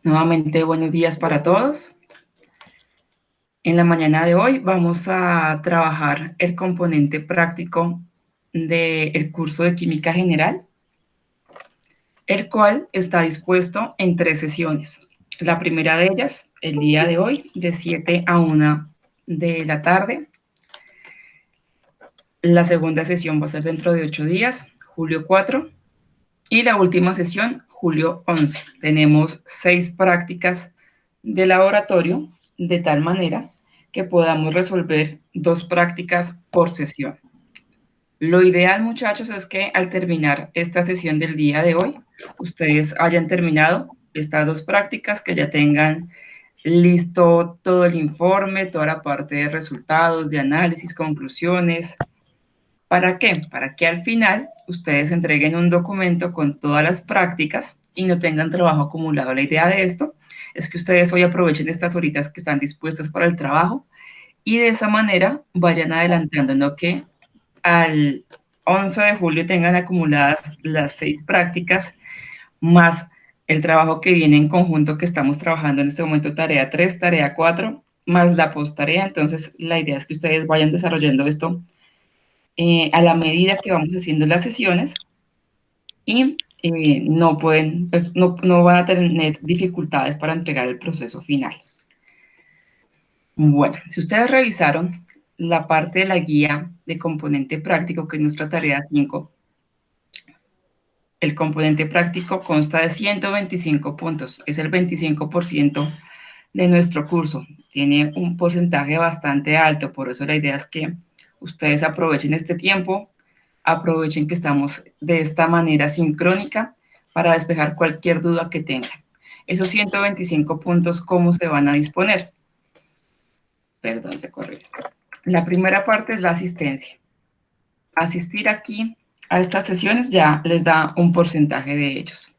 Nuevamente, buenos días para todos. En la mañana de hoy vamos a trabajar el componente práctico del curso de Química General, el cual está dispuesto en 3 sesiones. La primera de ellas, el día de hoy, de 7 a 1 de la tarde. La segunda sesión va a ser dentro de 8 días, julio 4. Y la última sesión, julio 11. Tenemos 6 prácticas de laboratorio, de tal manera que podamos resolver 2 prácticas por sesión. Lo ideal, muchachos, es que al terminar esta sesión del día de hoy, ustedes hayan terminado estas 2 prácticas, que ya tengan listo todo el informe, toda la parte de resultados, de análisis, conclusiones. ¿Para qué? Para que al final ustedes entreguen un documento con todas las prácticas y no tengan trabajo acumulado. La idea de esto es que ustedes hoy aprovechen estas horitas que están dispuestas para el trabajo y de esa manera vayan adelantando, no que al 11 de julio tengan acumuladas las 6 prácticas más el trabajo que viene en conjunto que estamos trabajando en este momento, tarea 3, tarea 4, más la posttarea. Entonces, la idea es que ustedes vayan desarrollando esto a la medida que vamos haciendo las sesiones y no pueden, pues, no van a tener dificultades para entregar el proceso final. Bueno, si ustedes revisaron la parte de la guía de componente práctico, que es nuestra tarea 5, el componente práctico consta de 125 puntos, es el 25% de nuestro curso, tiene un porcentaje bastante alto, por eso la idea es que ustedes aprovechen este tiempo, aprovechen que estamos de esta manera sincrónica para despejar cualquier duda que tengan. Esos 125 puntos, ¿cómo se van a disponer? Perdón, se corrió esto. La primera parte es la asistencia. Asistir aquí a estas sesiones ya les da un porcentaje de ellos.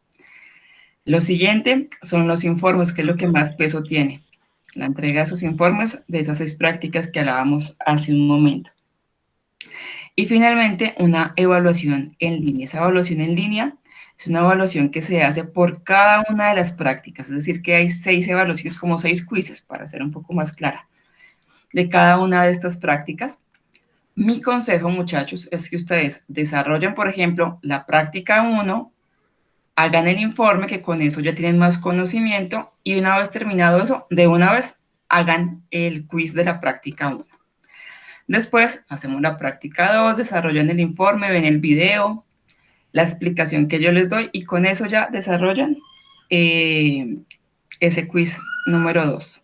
Lo siguiente son los informes, que es lo que más peso tiene. La entrega de sus informes de esas 6 prácticas que hablábamos hace un momento. Y finalmente, una evaluación en línea. Esa evaluación en línea es una evaluación que se hace por cada una de las prácticas, es decir, que hay 6 evaluaciones, como 6 quizzes, para ser un poco más clara, de cada una de estas prácticas. Mi consejo, muchachos, es que ustedes desarrollen, por ejemplo, la práctica 1, hagan el informe, que con eso ya tienen más conocimiento, y una vez terminado eso, de una vez hagan el quiz de la práctica 1. Después hacemos la práctica 2, desarrollan el informe, ven el video, la explicación que yo les doy, y con eso ya desarrollan ese quiz número 2.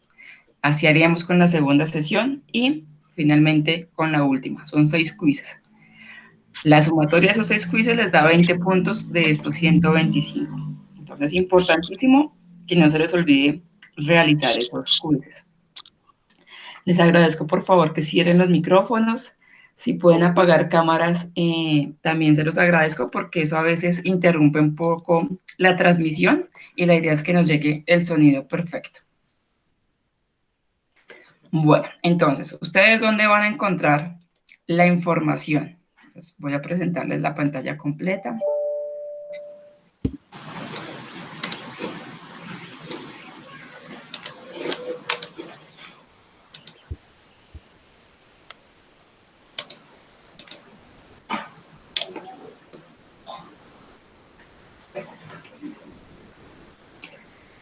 Así haríamos con la segunda sesión y finalmente con la última. Son 6 quizzes. La sumatoria de esos 6 quizzes les da 20 puntos de estos 125. Entonces es importantísimo que no se les olvide realizar esos quizzes. Les agradezco, por favor, que cierren los micrófonos. Si pueden apagar cámaras, también se los agradezco, porque eso a veces interrumpe un poco la transmisión y la idea es que nos llegue el sonido perfecto. Bueno, entonces, ¿ustedes dónde van a encontrar la información? Entonces, voy a presentarles la pantalla completa.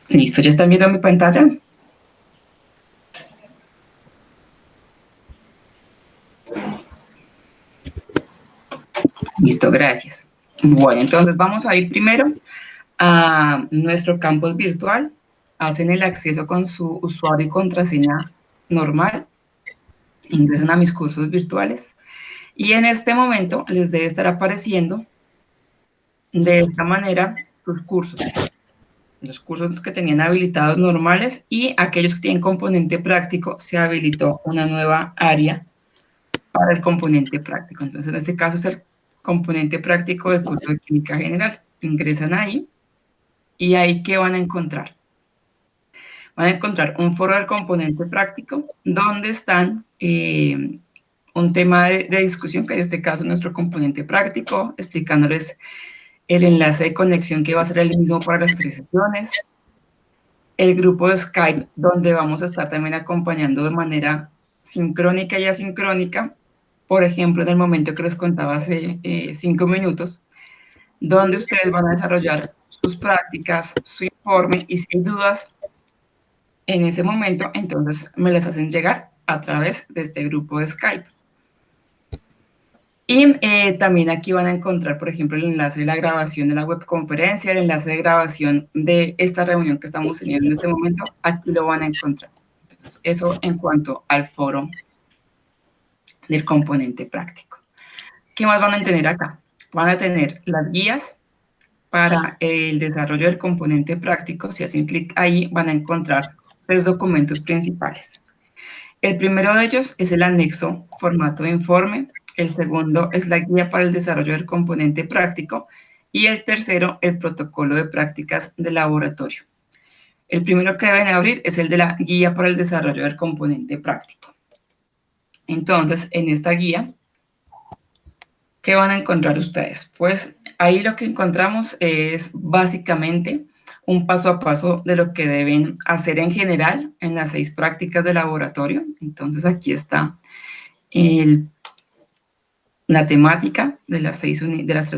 Listo, ¿ya están viendo mi pantalla? Listo, gracias. Bueno, entonces vamos a ir primero a nuestro campus virtual. Hacen el acceso con su usuario y contraseña normal. Ingresan a mis cursos virtuales. Y en este momento les debe estar apareciendo de esta manera sus cursos. Los cursos que tenían habilitados normales, y aquellos que tienen componente práctico, se habilitó una nueva área para el componente práctico. Entonces, en este caso es el componente práctico del curso de Química General. Ingresan ahí, y ahí, ¿qué van a encontrar? Van a encontrar un foro del componente práctico, donde están un tema de discusión, que en este caso es nuestro componente práctico, explicándoles el enlace de conexión, que va a ser el mismo para las 3 sesiones, el grupo de Skype, donde vamos a estar también acompañando de manera sincrónica y asincrónica, por ejemplo, en el momento que les contaba hace 5 minutos, donde ustedes van a desarrollar sus prácticas, su informe, y si hay dudas en ese momento, entonces me las hacen llegar a través de este grupo de Skype. Y también aquí van a encontrar, por ejemplo, el enlace de la grabación de la webconferencia, el enlace de grabación de esta reunión que estamos teniendo en este momento, aquí lo van a encontrar. Entonces, eso en cuanto al foro del componente práctico. ¿Qué más van a tener acá? Van a tener las guías para el desarrollo del componente práctico. Si hacen clic ahí, van a encontrar 3 documentos principales. El primero de ellos es el anexo formato de informe, el segundo es la guía para el desarrollo del componente práctico y el tercero, el protocolo de prácticas de laboratorio. El primero que deben abrir es el de la guía para el desarrollo del componente práctico. Entonces, en esta guía, ¿qué van a encontrar ustedes? Pues ahí lo que encontramos es básicamente un paso a paso de lo que deben hacer en general en las 6 prácticas de laboratorio. Entonces aquí está la temática de las 3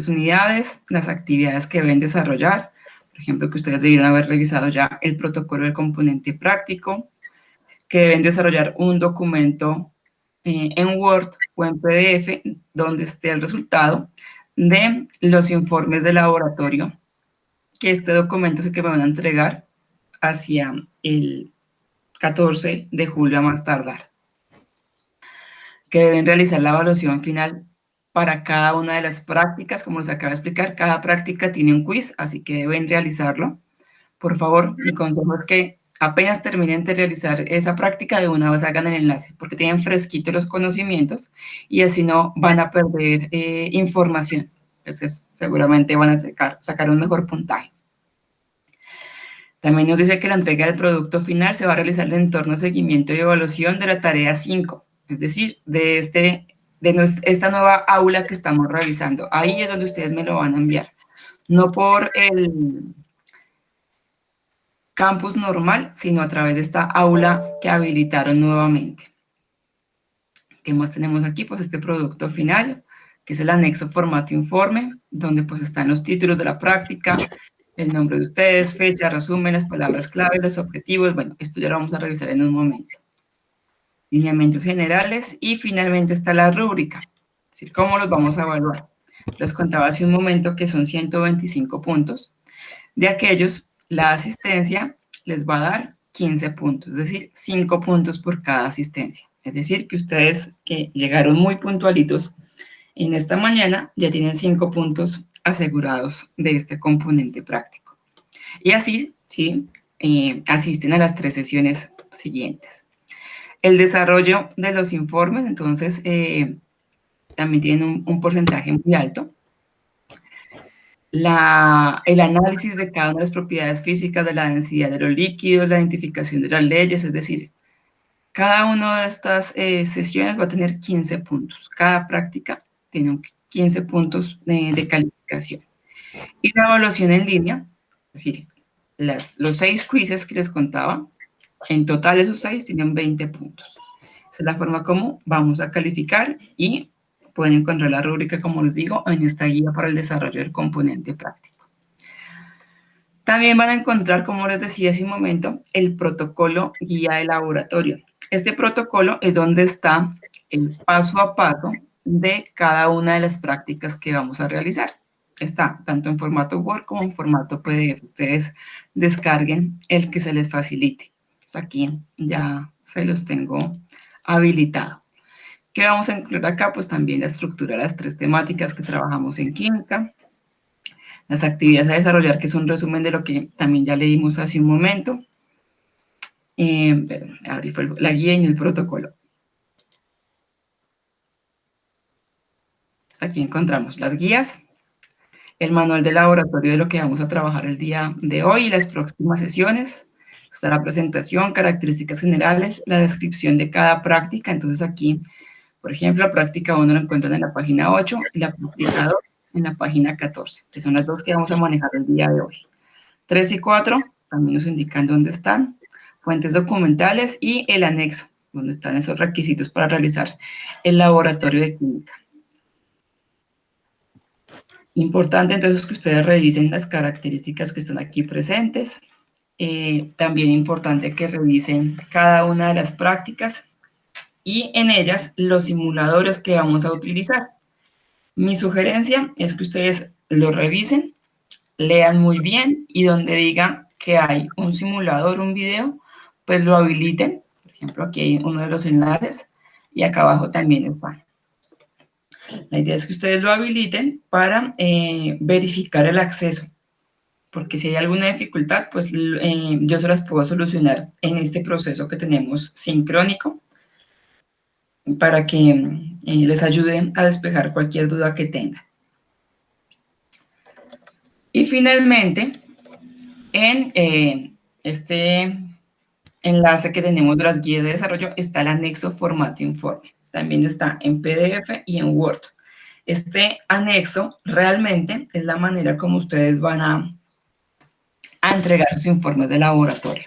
unidades, las actividades que deben desarrollar, por ejemplo, que ustedes debieron haber revisado ya el protocolo del componente práctico, que deben desarrollar un documento en Word o en PDF donde esté el resultado de los informes de laboratorio, que este documento es el que me van a entregar hacia el 14 de julio a más tardar, que deben realizar la evaluación final para cada una de las prácticas. Como les acabo de explicar, cada práctica tiene un quiz, así que deben realizarlo. Por favor, mi consejo es que apenas terminen de realizar esa práctica, de una vez hagan el enlace, porque tienen fresquitos los conocimientos y así no van a perder información. Entonces, seguramente van a sacar un mejor puntaje. También nos dice que la entrega del producto final se va a realizar en el entorno de seguimiento y evaluación de la tarea 5, es decir, de esta nueva aula que estamos realizando. Ahí es donde ustedes me lo van a enviar, no por el campus normal, sino a través de esta aula que habilitaron nuevamente. ¿Qué más tenemos aquí? Pues este producto final, que es el anexo formato informe, donde pues están los títulos de la práctica, el nombre de ustedes, fecha, resumen, las palabras clave, los objetivos. Bueno, esto ya lo vamos a revisar en un momento. Lineamientos generales y finalmente está la rúbrica, es decir, cómo los vamos a evaluar. Les contaba hace un momento que son 125 puntos. De aquellos, la asistencia les va a dar 15 puntos, es decir, 5 puntos por cada asistencia. Es decir, que ustedes que llegaron muy puntualitos en esta mañana ya tienen 5 puntos asegurados de este componente práctico. Y así, sí, asisten a las 3 sesiones siguientes. El desarrollo de los informes, entonces, también tienen un porcentaje muy alto. El análisis de cada una de las propiedades físicas de la densidad de los líquidos, la identificación de las leyes, es decir, cada una de estas sesiones va a tener 15 puntos. Cada práctica tiene 15 puntos de calificación. Y la evaluación en línea, es decir, los 6 quizzes que les contaba, en total esos 6 tienen 20 puntos. Esa es la forma como vamos a calificar y pueden encontrar la rúbrica, como les digo, en esta guía para el desarrollo del componente práctico. También van a encontrar, como les decía hace un momento, el protocolo guía de laboratorio. Este protocolo es donde está el paso a paso de cada una de las prácticas que vamos a realizar. Está tanto en formato Word como en formato PDF. Ustedes descarguen el que se les facilite. Entonces aquí ya se los tengo habilitado. ¿Qué vamos a incluir acá? Pues también la estructura de las 3 temáticas que trabajamos en química, las actividades a desarrollar, que es un resumen de lo que también ya leímos hace un momento. Abrí la guía y el protocolo. Pues aquí encontramos las guías, el manual de laboratorio de lo que vamos a trabajar el día de hoy y las próximas sesiones. Está la presentación, características generales, la descripción de cada práctica. Entonces aquí, por ejemplo, la práctica 1 la encuentran en la página 8 y la práctica 2 en la página 14, que son las 2 que vamos a manejar el día de hoy. 3 y 4 también nos indican dónde están, fuentes documentales y el anexo, donde están esos requisitos para realizar el laboratorio de química. Importante entonces que ustedes revisen las características que están aquí presentes. También importante que revisen cada una de las prácticas y en ellas los simuladores que vamos a utilizar. Mi sugerencia es que ustedes lo revisen, lean muy bien y donde diga que hay un simulador, un video, pues lo habiliten. Por ejemplo, aquí hay uno de los enlaces y acá abajo también está. La idea es que ustedes lo habiliten para verificar el acceso, porque si hay alguna dificultad, pues yo se las puedo solucionar en este proceso que tenemos sincrónico para que les ayude a despejar cualquier duda que tengan. Y finalmente, en este enlace que tenemos de las guías de desarrollo está el anexo formato informe. También está en PDF y en Word. Este anexo realmente es la manera como ustedes van a entregar sus informes de laboratorio.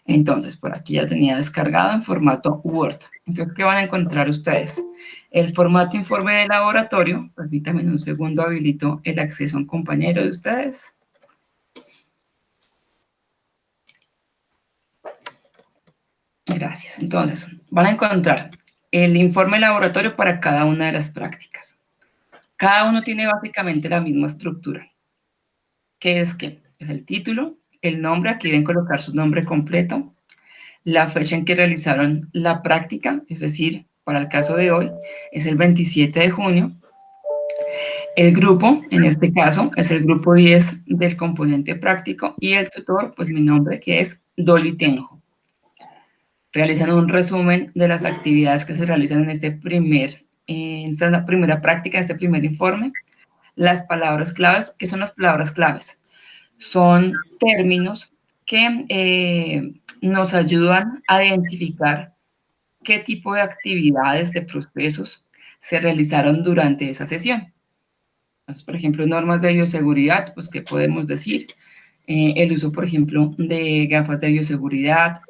Entonces, por aquí ya lo tenía descargado en formato Word. Entonces, ¿qué van a encontrar ustedes? El formato informe de laboratorio. Permítanme un segundo, habilito el acceso a un compañero de ustedes. Gracias. Entonces, van a encontrar el informe de laboratorio para cada una de las prácticas. Cada uno tiene básicamente la misma estructura. ¿Qué es qué? Es el título, el nombre, aquí deben colocar su nombre completo, la fecha en que realizaron la práctica, es decir, para el caso de hoy, es el 27 de junio. El grupo, en este caso, es el grupo 10 del componente práctico y el tutor, pues mi nombre, que es Dolly Tenjo. Realizan un resumen de las actividades que se realizan en esta primera práctica, en este primer informe. Las palabras claves, ¿qué son las palabras claves? Son términos que nos ayudan a identificar qué tipo de actividades, de procesos se realizaron durante esa sesión. Entonces, por ejemplo, normas de bioseguridad, pues, ¿qué podemos decir? El uso, por ejemplo, de gafas de bioseguridad,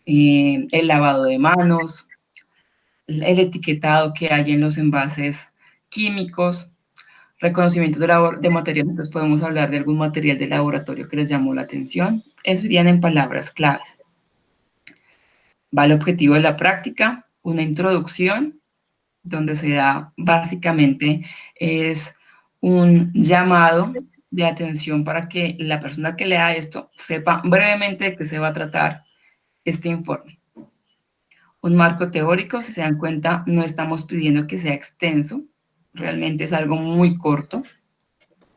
el lavado de manos, el etiquetado que hay en los envases químicos, reconocimientos de materiales, entonces podemos hablar de algún material de laboratorio que les llamó la atención. Eso irían en palabras claves. Va el objetivo de la práctica, una introducción, donde se da básicamente es un llamado de atención para que la persona que lea esto sepa brevemente de qué se va a tratar este informe. Un marco teórico, si se dan cuenta, no estamos pidiendo que sea extenso, realmente es algo muy corto.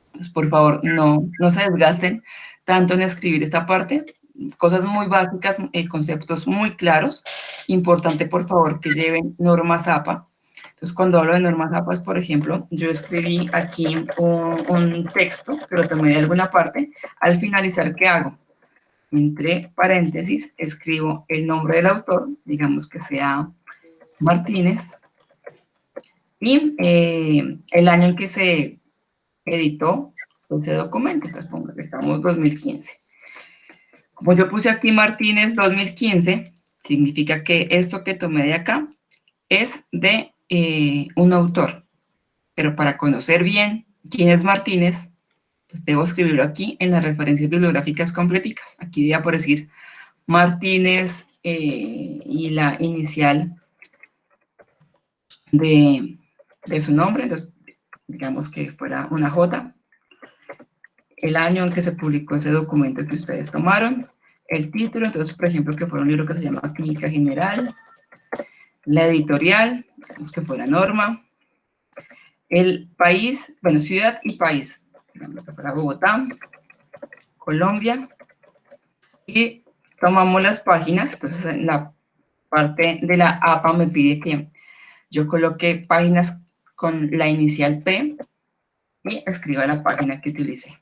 Entonces, por favor, no se desgasten tanto en escribir esta parte, cosas muy básicas, conceptos muy claros. Importante, por favor, que lleven normas APA. Entonces, cuando hablo de normas APA, por ejemplo, yo escribí aquí un texto, que lo tomé de alguna parte. Al finalizar, ¿qué hago? Entre paréntesis, escribo el nombre del autor, digamos que sea Martínez, y el año en que se editó ese documento, pues pongo que estamos 2015. Como yo puse aquí Martínez 2015, significa que esto que tomé de acá es de un autor, pero para conocer bien quién es Martínez, pues debo escribirlo aquí en las referencias bibliográficas completicas. Aquí debe aparecer Martínez y la inicial de su nombre, entonces digamos que fuera una J, el año en que se publicó ese documento que ustedes tomaron, el título, entonces, por ejemplo, que fuera un libro que se llama Química General, la editorial, digamos que fuera Norma, el país, bueno, ciudad y país, digamos que fuera Bogotá, Colombia, y tomamos las páginas, entonces en la parte de la APA me pide que yo coloque páginas con la inicial P y escriba la página que utilicé.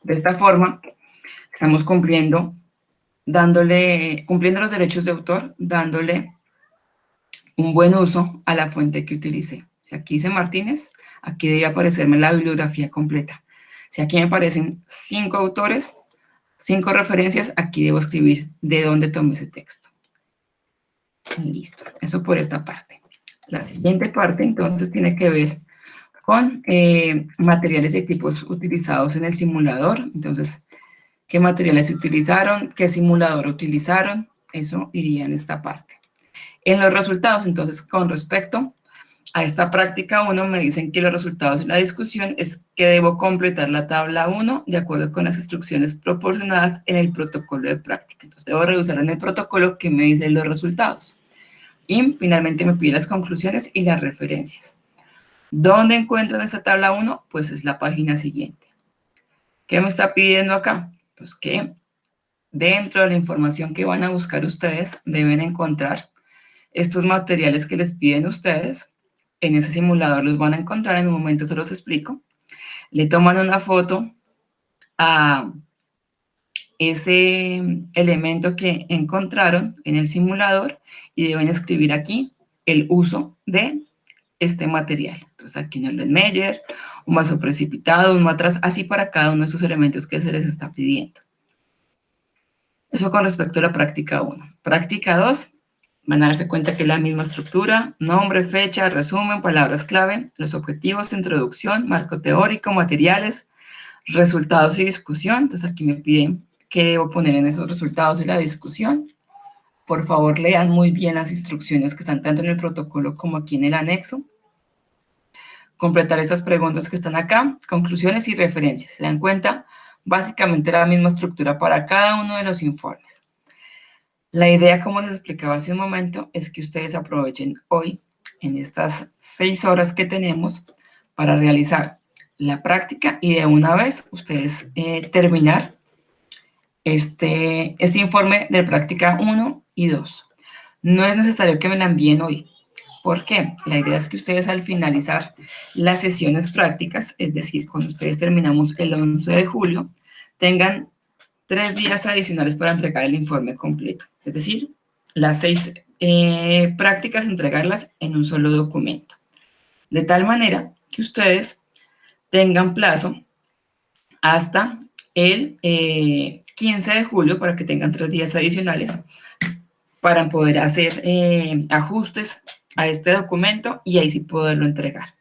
De esta forma, estamos cumpliendo los derechos de autor, dándole un buen uso a la fuente que utilicé. Si aquí dice Martínez, aquí debe aparecerme la bibliografía completa. Si aquí me aparecen 5 autores, 5 referencias, aquí debo escribir de dónde tomé ese texto. Listo, eso por esta parte. La siguiente parte, entonces, tiene que ver con materiales y equipos utilizados en el simulador. Entonces, ¿qué materiales se utilizaron? ¿Qué simulador utilizaron? Eso iría en esta parte. En los resultados, entonces, con respecto a esta práctica 1, me dicen que los resultados de la discusión es que debo completar la tabla 1 de acuerdo con las instrucciones proporcionadas en el protocolo de práctica. Entonces, debo revisar en el protocolo qué me dicen los resultados. Y finalmente me pide las conclusiones y las referencias. ¿Dónde encuentran esta tabla 1? Pues es la página siguiente. ¿Qué me está pidiendo acá? Pues que dentro de la información que van a buscar ustedes, deben encontrar estos materiales que les piden ustedes. En ese simulador los van a encontrar, en un momento se los explico. Le toman una foto a ese elemento que encontraron en el simulador y deben escribir aquí el uso de este material. Entonces aquí en el Meyer, un vaso precipitado, un matraz, así para cada uno de esos elementos que se les está pidiendo. Eso con respecto a la práctica 1. Práctica 2, van a darse cuenta que es la misma estructura: nombre, fecha, resumen, palabras clave, los objetivos, introducción, marco teórico, materiales, resultados y discusión. Entonces aquí me piden qué debo poner en esos resultados y la discusión. Por favor, lean muy bien las instrucciones que están tanto en el protocolo como aquí en el anexo. Completar estas preguntas que están acá, conclusiones y referencias. ¿Se dan cuenta? Básicamente la misma estructura para cada uno de los informes. La idea, como les explicaba hace un momento, es que ustedes aprovechen hoy, en estas 6 horas que tenemos, para realizar la práctica y de una vez ustedes terminar este informe de práctica 1 y 2. No es necesario que me la envíen hoy. ¿Por qué? La idea es que ustedes al finalizar las sesiones prácticas, es decir, cuando ustedes terminamos el 11 de julio, tengan 3 días adicionales para entregar el informe completo. Es decir, las 6 prácticas, entregarlas en un solo documento. De tal manera que ustedes tengan plazo hasta el 15 de julio para que tengan 3 días adicionales para poder hacer ajustes a este documento y ahí sí poderlo entregar.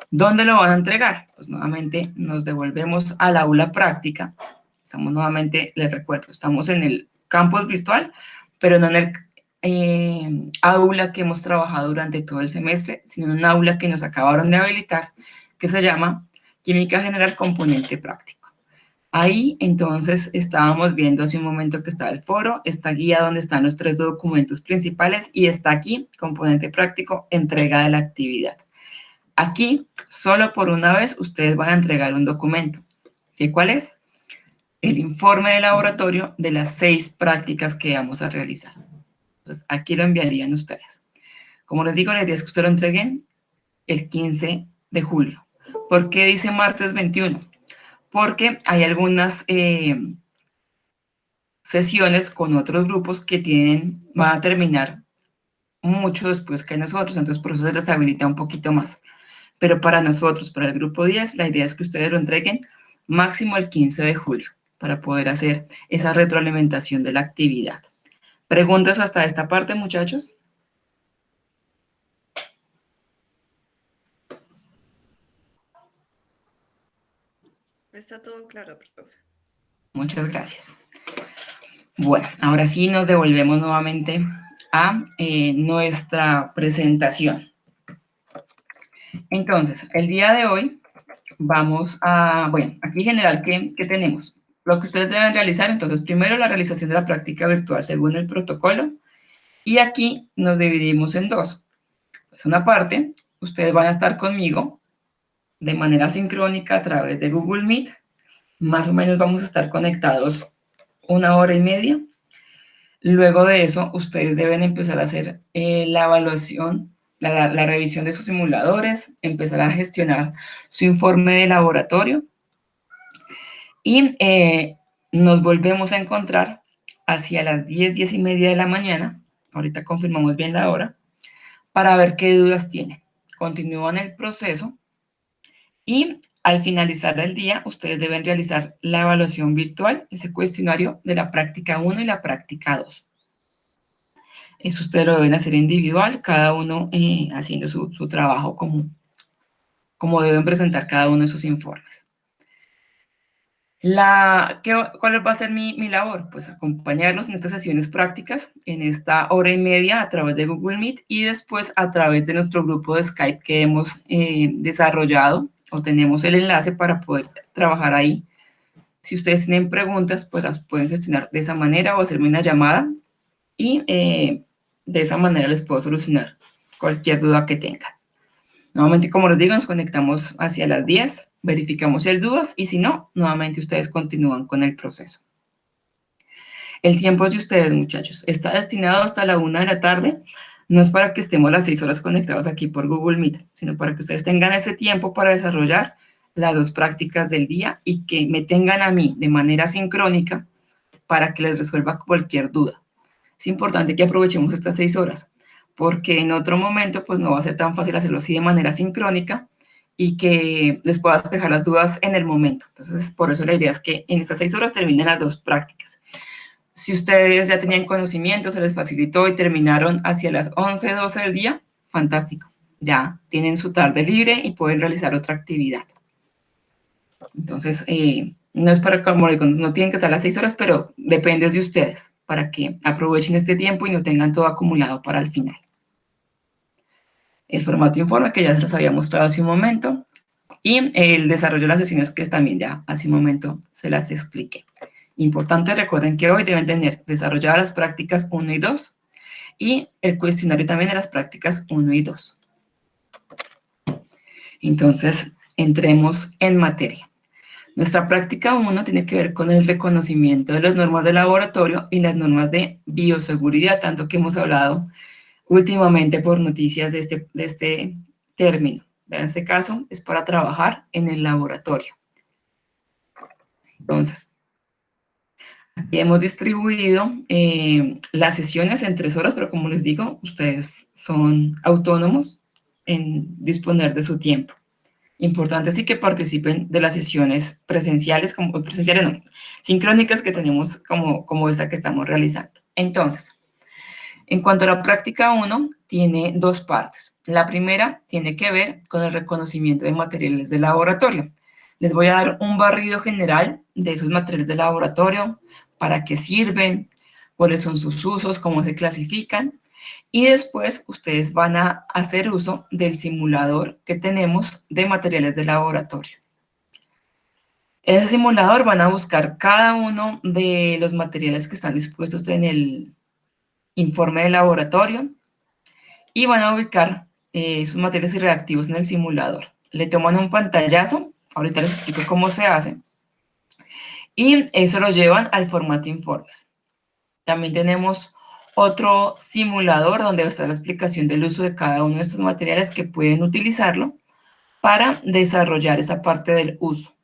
¿Dónde lo van a entregar? Pues nuevamente nos devolvemos al aula práctica. Estamos nuevamente, les recuerdo, estamos en el campus virtual, pero no en el aula que hemos trabajado durante todo el semestre, sino en un aula que nos acabaron de habilitar, que se llama Química General Componente Práctico. Ahí, entonces, estábamos viendo hace un momento que está el foro, esta guía donde están los 3 documentos principales y está aquí, componente práctico, entrega de la actividad. Aquí, solo por una vez, ustedes van a entregar un documento. ¿Qué cuál es? El informe de laboratorio de las 6 prácticas que vamos a realizar. Entonces, aquí lo enviarían ustedes. Como les digo, la idea es que ustedes lo entreguen el 15 de julio. ¿Por qué dice martes 21? Porque hay algunas sesiones con otros grupos que van a terminar mucho después que nosotros, entonces por eso se les habilita un poquito más. Pero para nosotros, para el grupo 10, la idea es que ustedes lo entreguen máximo el 15 de julio para poder hacer esa retroalimentación de la actividad. ¿Preguntas hasta esta parte, muchachos? Está todo claro, profe. Muchas gracias. Bueno, ahora sí nos devolvemos nuevamente a nuestra presentación. Entonces, el día de hoy vamos a, bueno, aquí en general, ¿qué tenemos? Lo que ustedes deben realizar, entonces, primero la realización de la práctica virtual según el protocolo, y aquí nos dividimos en dos. Pues una parte, ustedes van a estar conmigo de manera sincrónica a través de Google Meet, más o menos vamos a estar conectados 1 hora y media. Luego de eso, ustedes deben empezar a hacer la evaluación, la revisión de sus simuladores, empezar a gestionar su informe de laboratorio y nos volvemos a encontrar hacia las 10, 10:30 de la mañana, ahorita confirmamos bien la hora, para ver qué dudas tienen. Continúan el proceso y Al finalizar el día, ustedes deben realizar la evaluación virtual, ese cuestionario de la práctica 1 y la práctica 2. Eso ustedes lo deben hacer individual, cada uno haciendo su trabajo como deben presentar cada uno de sus informes. ¿Cuál va a ser mi labor? Pues acompañarlos en estas sesiones prácticas, en esta hora y media a través de Google Meet y después a través de nuestro grupo de Skype que hemos desarrollado o tenemos el enlace para poder trabajar ahí. Si ustedes tienen preguntas, pues las pueden gestionar de esa manera o hacerme una llamada y de esa manera les puedo solucionar cualquier duda que tengan. Nuevamente, como les digo, nos conectamos hacia las 10, verificamos si hay dudas y si no, nuevamente ustedes continúan con el proceso. El tiempo es de ustedes, muchachos. Está destinado hasta la 1 de la tarde. No es para que estemos las 6 horas conectados aquí por Google Meet, sino para que ustedes tengan ese tiempo para desarrollar las 2 prácticas del día y que me tengan a mí de manera sincrónica para que les resuelva cualquier duda. Es importante que aprovechemos estas 6 horas, porque en otro momento pues no va a ser tan fácil hacerlo así de manera sincrónica y que les pueda despejar las dudas en el momento. Entonces, por eso la idea es que en estas 6 horas terminen las 2 prácticas. Si ustedes ya tenían conocimiento, se les facilitó y terminaron hacia las 11, 12 del día, fantástico. Ya tienen su tarde libre y pueden realizar otra actividad. Entonces, no es para, como digo, no tienen que estar las 6 horas, pero depende de ustedes para que aprovechen este tiempo y no tengan todo acumulado para el final. El formato informe que ya se los había mostrado hace un momento y el desarrollo de las sesiones que también ya hace un momento se las expliqué. Importante, recuerden que hoy deben tener desarrolladas las prácticas 1 y 2 y el cuestionario también de las prácticas 1 y 2. Entonces, entremos en materia. Nuestra práctica 1 tiene que ver con el reconocimiento de las normas de laboratorio y las normas de bioseguridad, tanto que hemos hablado últimamente por noticias de este término. En este caso, es para trabajar en el laboratorio. Entonces, aquí hemos distribuido las sesiones en 3 horas, pero como les digo, ustedes son autónomos en disponer de su tiempo. Importante sí que participen de las sesiones presenciales, sincrónicas que tenemos como esta que estamos realizando. Entonces, en cuanto a la práctica 1, tiene 2 partes. La primera tiene que ver con el reconocimiento de materiales de laboratorio. Les voy a dar un barrido general de esos materiales de laboratorio, para qué sirven, cuáles son sus usos, cómo se clasifican. Y después ustedes van a hacer uso del simulador que tenemos de materiales de laboratorio. En ese simulador van a buscar cada uno de los materiales que están dispuestos en el informe de laboratorio y van a ubicar sus materiales y reactivos en el simulador. Le toman un pantallazo, ahorita les explico cómo se hace, y eso lo llevan al formato informes. También tenemos otro simulador donde está la explicación del uso de cada uno de estos materiales que pueden utilizarlo para desarrollar esa parte del uso.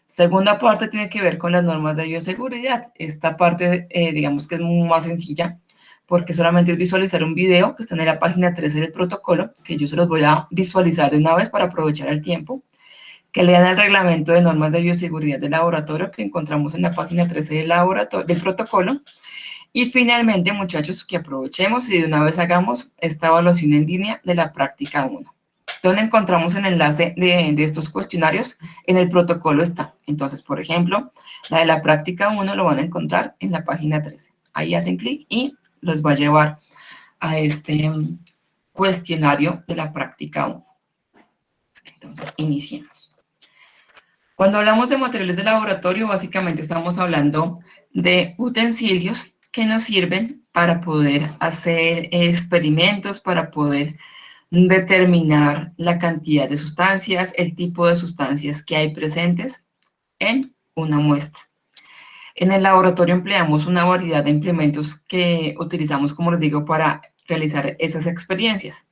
Segunda parte tiene que ver con las normas de bioseguridad. Esta parte, digamos que es más sencilla, porque solamente es visualizar un video que está en la página 13 del protocolo, que yo se los voy a visualizar de una vez para aprovechar el tiempo, que lean el reglamento de normas de bioseguridad del laboratorio que encontramos en la página 13 del protocolo. Y finalmente, muchachos, que aprovechemos y de una vez hagamos esta evaluación en línea de la práctica 1. ¿Dónde encontramos el enlace de estos cuestionarios? En el protocolo está. Entonces, por ejemplo, la de la práctica 1 lo van a encontrar en la página 13. Ahí hacen clic y los va a llevar a este cuestionario de la práctica 1. Entonces, iniciemos. Cuando hablamos de materiales de laboratorio, básicamente estamos hablando de utensilios que nos sirven para poder hacer experimentos, para poder determinar la cantidad de sustancias, el tipo de sustancias que hay presentes en una muestra. En el laboratorio empleamos una variedad de implementos que utilizamos, como les digo, para realizar esas experiencias.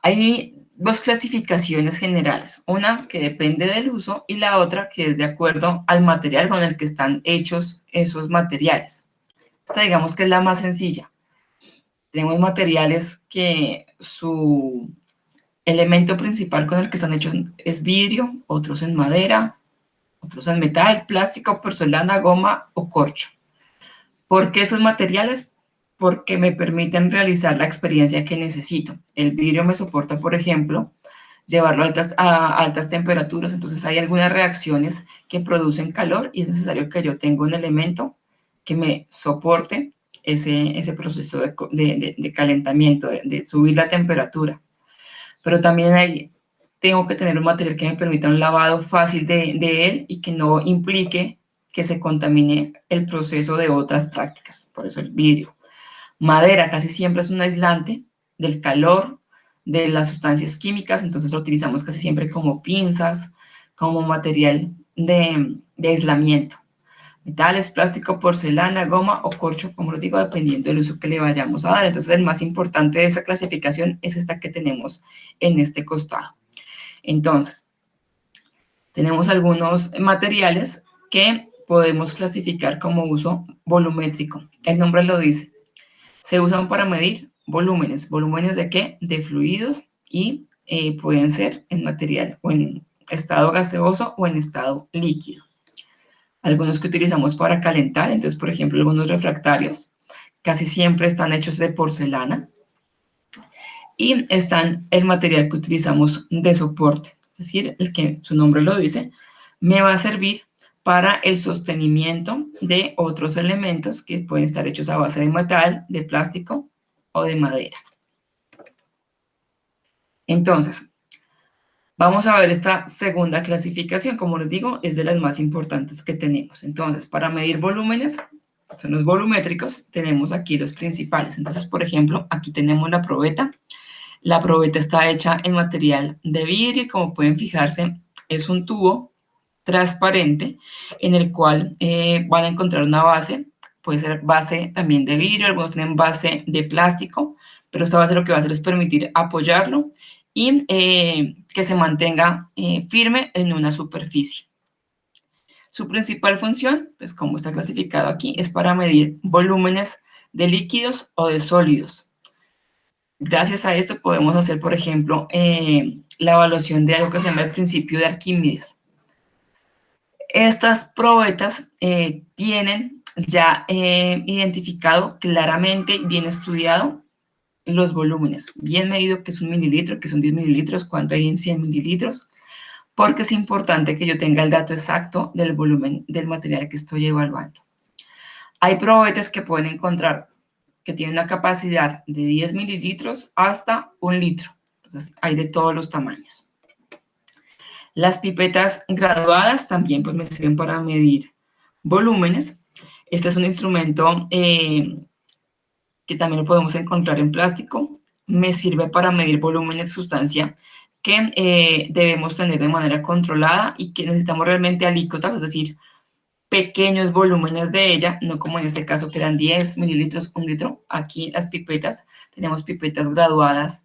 Hay 2 clasificaciones generales, una que depende del uso y la otra que es de acuerdo al material con el que están hechos esos materiales. Esta digamos que es la más sencilla. Tenemos materiales que su elemento principal con el que están hechos es vidrio, otros en madera, otros en metal, plástico, porcelana, goma o corcho. ¿Por qué esos materiales? Porque me permiten realizar la experiencia que necesito. El vidrio me soporta, por ejemplo, llevarlo a altas temperaturas, entonces hay algunas reacciones que producen calor y es necesario que yo tenga un elemento que me soporte ese proceso de calentamiento, de subir la temperatura. Pero también tengo que tener un material que me permita un lavado fácil de él y que no implique que se contamine el proceso de otras prácticas, por eso el vidrio. Madera casi siempre es un aislante del calor, de las sustancias químicas, entonces lo utilizamos casi siempre como pinzas, como material de aislamiento. Metales, plástico, porcelana, goma o corcho, como les digo, dependiendo del uso que le vayamos a dar. Entonces, el más importante de esa clasificación es esta que tenemos en este costado. Entonces, tenemos algunos materiales que podemos clasificar como uso volumétrico. El nombre lo dice. Se usan para medir volúmenes. ¿Volúmenes de qué? De fluidos y pueden ser en material o en estado gaseoso o en estado líquido. Algunos que utilizamos para calentar, entonces, por ejemplo, algunos refractarios casi siempre están hechos de porcelana y están el material que utilizamos de soporte, es decir, el que su nombre lo dice, me va a servir para el sostenimiento de otros elementos que pueden estar hechos a base de metal, de plástico o de madera. Entonces, vamos a ver esta segunda clasificación, como les digo, es de las más importantes que tenemos. Entonces, para medir volúmenes, son los volumétricos, tenemos aquí los principales. Entonces, por ejemplo, aquí tenemos la probeta. La probeta está hecha en material de vidrio y como pueden fijarse, es un tubo transparente en el cual van a encontrar una base, puede ser base también de vidrio, algunos tienen base de plástico, pero esta base lo que va a hacer es permitir apoyarlo y que se mantenga firme en una superficie. Su principal función, pues como está clasificado aquí, es para medir volúmenes de líquidos o de sólidos. Gracias a esto podemos hacer, por ejemplo, la evaluación de algo que se llama el principio de Arquímedes. Estas probetas tienen ya identificado claramente y bien estudiado los volúmenes, bien medido que es un mililitro, que son 10 mililitros, cuánto hay en 100 mililitros, porque es importante que yo tenga el dato exacto del volumen del material que estoy evaluando. Hay probetas que pueden encontrar que tienen una capacidad de 10 mililitros hasta 1 litro, entonces hay de todos los tamaños. Las pipetas graduadas también pues, me sirven para medir volúmenes. Este es un instrumento que también lo podemos encontrar en plástico. Me sirve para medir volúmenes de sustancia que debemos tener de manera controlada y que necesitamos realmente alícuotas, es decir, pequeños volúmenes de ella, no como en este caso que eran 10 mililitros, 1 litro. Aquí las pipetas, tenemos pipetas graduadas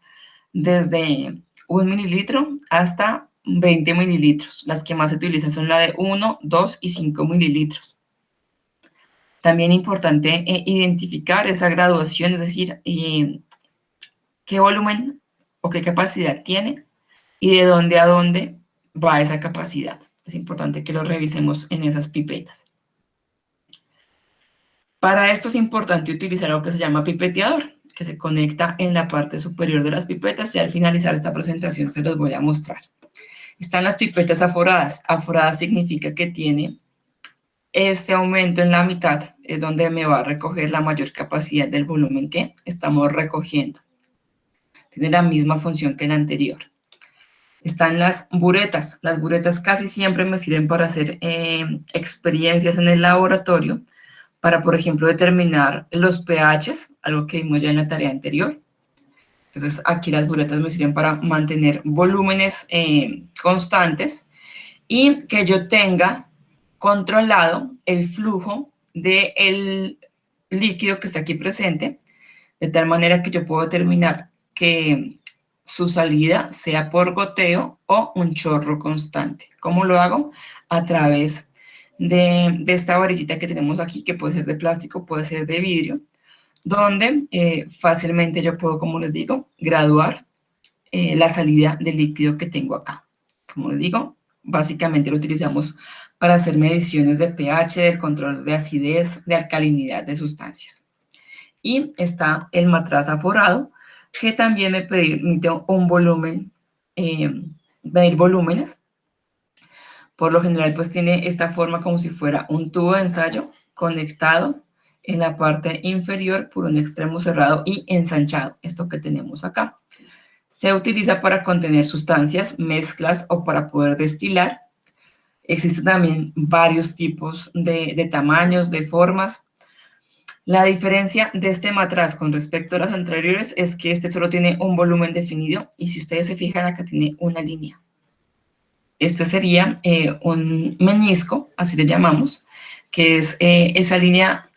desde 1 mililitro hasta 20 mililitros. Las que más se utilizan son la de 1, 2 y 5 mililitros. También importante identificar esa graduación, es decir, qué volumen o qué capacidad tiene y de dónde a dónde va esa capacidad. Es importante que lo revisemos en esas pipetas. Para esto es importante utilizar algo que se llama pipeteador, que se conecta en la parte superior de las pipetas y al finalizar esta presentación se los voy a mostrar. Están las pipetas aforadas. Aforada significa que tiene este aumento en la mitad, es donde me va a recoger la mayor capacidad del volumen que estamos recogiendo. Tiene la misma función que la anterior. Están las buretas. Las buretas casi siempre me sirven para hacer experiencias en el laboratorio, para, por ejemplo, determinar los pHs, algo que vimos ya en la tarea anterior. Entonces, aquí las buretas me sirven para mantener volúmenes constantes y que yo tenga controlado el flujo del líquido que está aquí presente, de tal manera que yo puedo determinar que su salida sea por goteo o un chorro constante. ¿Cómo lo hago? A través de esta varillita que tenemos aquí, que puede ser de plástico, puede ser de vidrio, donde fácilmente yo puedo, como les digo, graduar la salida del líquido que tengo acá. Como les digo, básicamente lo utilizamos para hacer mediciones de pH, del control de acidez, de alcalinidad de sustancias. Y está el matraz aforado, que también me permite un volumen, medir volúmenes. Por lo general, pues tiene esta forma como si fuera un tubo de ensayo conectado en la parte inferior por un extremo cerrado y ensanchado, esto que tenemos acá. Se utiliza para contener sustancias, mezclas o para poder destilar. Existen también varios tipos de tamaños, de formas. La diferencia de este matraz con respecto a las anteriores es que este solo tiene un volumen definido y si ustedes se fijan acá tiene una línea. Este sería un menisco, así le llamamos, que es esa línea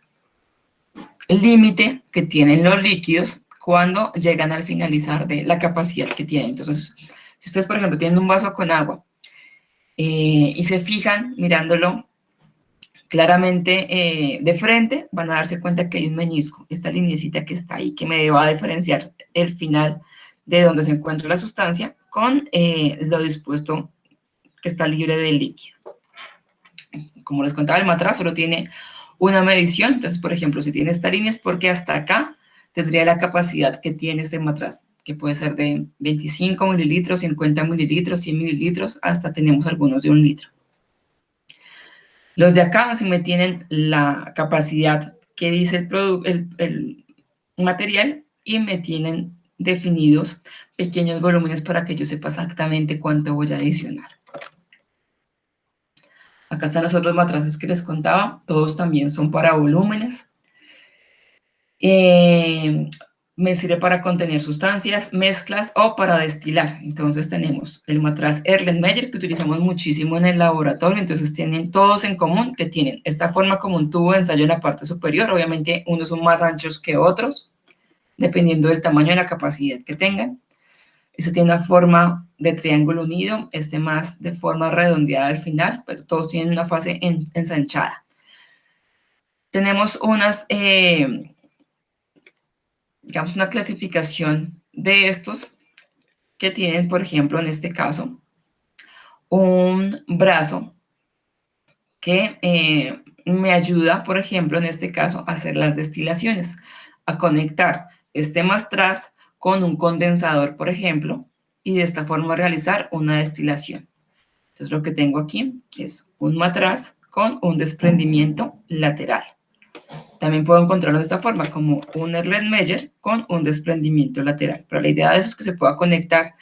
límite que tienen los líquidos cuando llegan al finalizar de la capacidad que tienen. Entonces, si ustedes, por ejemplo, tienen un vaso con agua y se fijan mirándolo claramente de frente, van a darse cuenta que hay un menisco, esta lineecita que está ahí, que me va a diferenciar el final de donde se encuentra la sustancia con lo dispuesto que está libre del líquido. Como les contaba, el matraz solo tiene una medición, entonces, por ejemplo, si tiene esta línea es porque hasta acá tendría la capacidad que tiene este matraz, que puede ser de 25 mililitros, 50 mililitros, 100 mililitros, hasta tenemos algunos de 1 litro. Los de acá sí me tienen la capacidad que dice el material y me tienen definidos pequeños volúmenes para que yo sepa exactamente cuánto voy a adicionar. Acá están los otros matraces que les contaba, todos también son para volúmenes. Me sirve para contener sustancias, mezclas o para destilar. Entonces tenemos el matraz Erlenmeyer que utilizamos muchísimo en el laboratorio, entonces tienen todos en común que tienen esta forma como un tubo de ensayo en la parte superior, obviamente unos son más anchos que otros, dependiendo del tamaño y la capacidad que tengan. Eso tiene una forma de triángulo unido, este más de forma redondeada al final, pero todos tienen una fase ensanchada. Tenemos digamos, una clasificación de estos que tienen, por ejemplo, en este caso, un brazo que me ayuda, por ejemplo, en este caso, a hacer las destilaciones, a conectar este matraz con un condensador, por ejemplo, y de esta forma realizar una destilación. Entonces, lo que tengo aquí es un matraz con un desprendimiento lateral. También puedo encontrarlo de esta forma, como un Erlenmeyer con un desprendimiento lateral. Pero la idea de eso es que se pueda conectar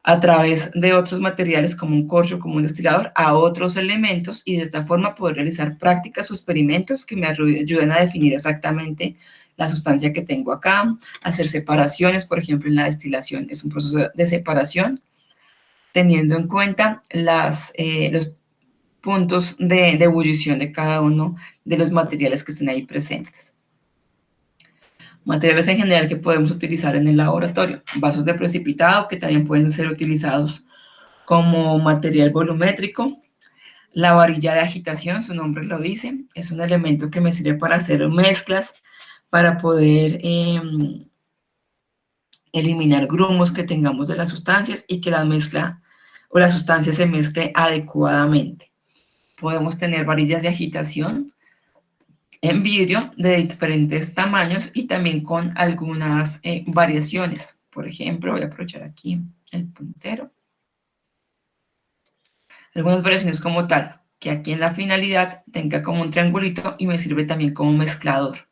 a través de otros materiales como un corcho, como un destilador, a otros elementos y de esta forma poder realizar prácticas o experimentos que me ayuden a definir exactamente la sustancia que tengo acá, hacer separaciones, por ejemplo, en la destilación es un proceso de separación, teniendo en cuenta los puntos de ebullición de cada uno de los materiales que estén ahí presentes. Materiales en general que podemos utilizar en el laboratorio. Vasos de precipitado que también pueden ser utilizados como material volumétrico. La varilla de agitación, su nombre lo dice, es un elemento que me sirve para hacer mezclas, para poder eliminar grumos que tengamos de las sustancias y que la mezcla o la sustancia se mezcle adecuadamente. Podemos tener varillas de agitación en vidrio de diferentes tamaños y también con algunas variaciones. Por ejemplo, voy a aprovechar aquí el puntero. Algunas variaciones como tal, que aquí en la finalidad tenga como un triangulito y me sirve también como mezclador.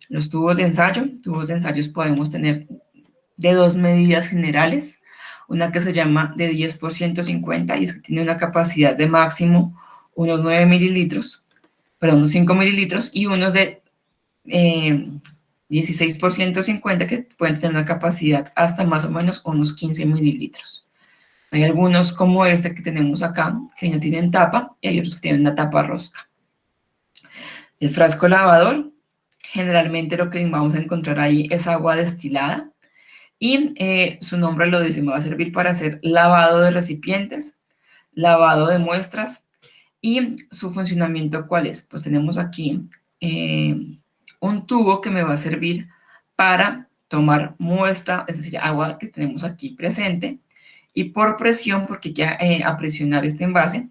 Los tubos de ensayos podemos tener de dos medidas generales, una que se llama de 10 por 150 y es que tiene una capacidad de máximo unos 9 mililitros, perdón, unos 5 mililitros y unos de 16 por 150 que pueden tener una capacidad hasta más o menos unos 15 mililitros. Hay algunos como este que tenemos acá, que no tienen tapa, y hay otros que tienen una tapa rosca. El frasco lavador, generalmente lo que vamos a encontrar ahí es agua destilada, y su nombre lo dice, me va a servir para hacer lavado de recipientes, lavado de muestras, y su funcionamiento, ¿cuál es? Pues tenemos aquí un tubo que me va a servir para tomar muestra, es decir, agua que tenemos aquí presente, y por presión, porque ya a presionar este envase,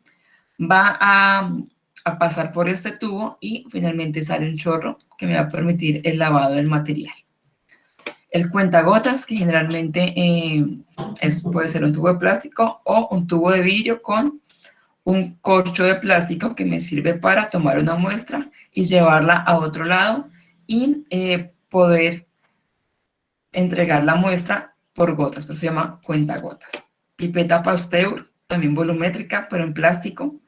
va a pasar por este tubo y finalmente sale un chorro que me va a permitir el lavado del material. El cuentagotas, que generalmente puede ser un tubo de plástico o un tubo de vidrio con un corcho de plástico que me sirve para tomar una muestra y llevarla a otro lado y poder entregar la muestra por gotas, pues se llama cuentagotas. Pipeta Pasteur, también volumétrica, pero en plástico,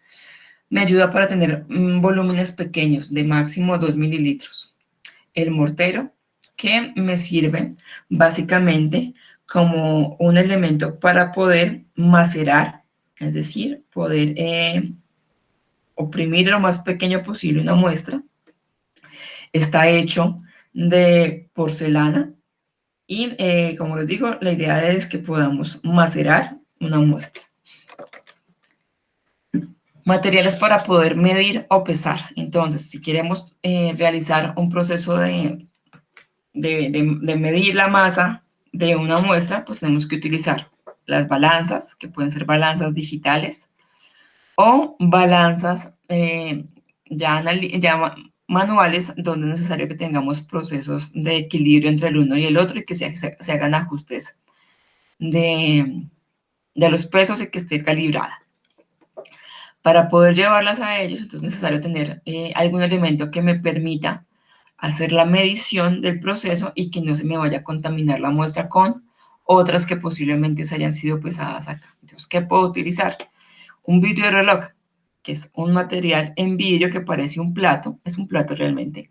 me ayuda para tener volúmenes pequeños, de máximo 2 mililitros. El mortero, que me sirve básicamente como un elemento para poder macerar, es decir, poder oprimir lo más pequeño posible una muestra. Está hecho de porcelana y, como les digo, la idea es que podamos macerar una muestra. Materiales para poder medir o pesar. Entonces, si queremos realizar un proceso de medir la masa de una muestra, pues tenemos que utilizar las balanzas, que pueden ser balanzas digitales, o balanzas ya manuales, donde es necesario que tengamos procesos de equilibrio entre el uno y el otro y que se hagan ajustes de los pesos y que esté calibrada. Para poder llevarlas a ellos, entonces es necesario tener algún elemento que me permita hacer la medición del proceso y que no se me vaya a contaminar la muestra con otras que posiblemente se hayan sido pesadas acá. Entonces, ¿qué puedo utilizar? Un vidrio de reloj, que es un material en vidrio que parece un plato, es un plato realmente.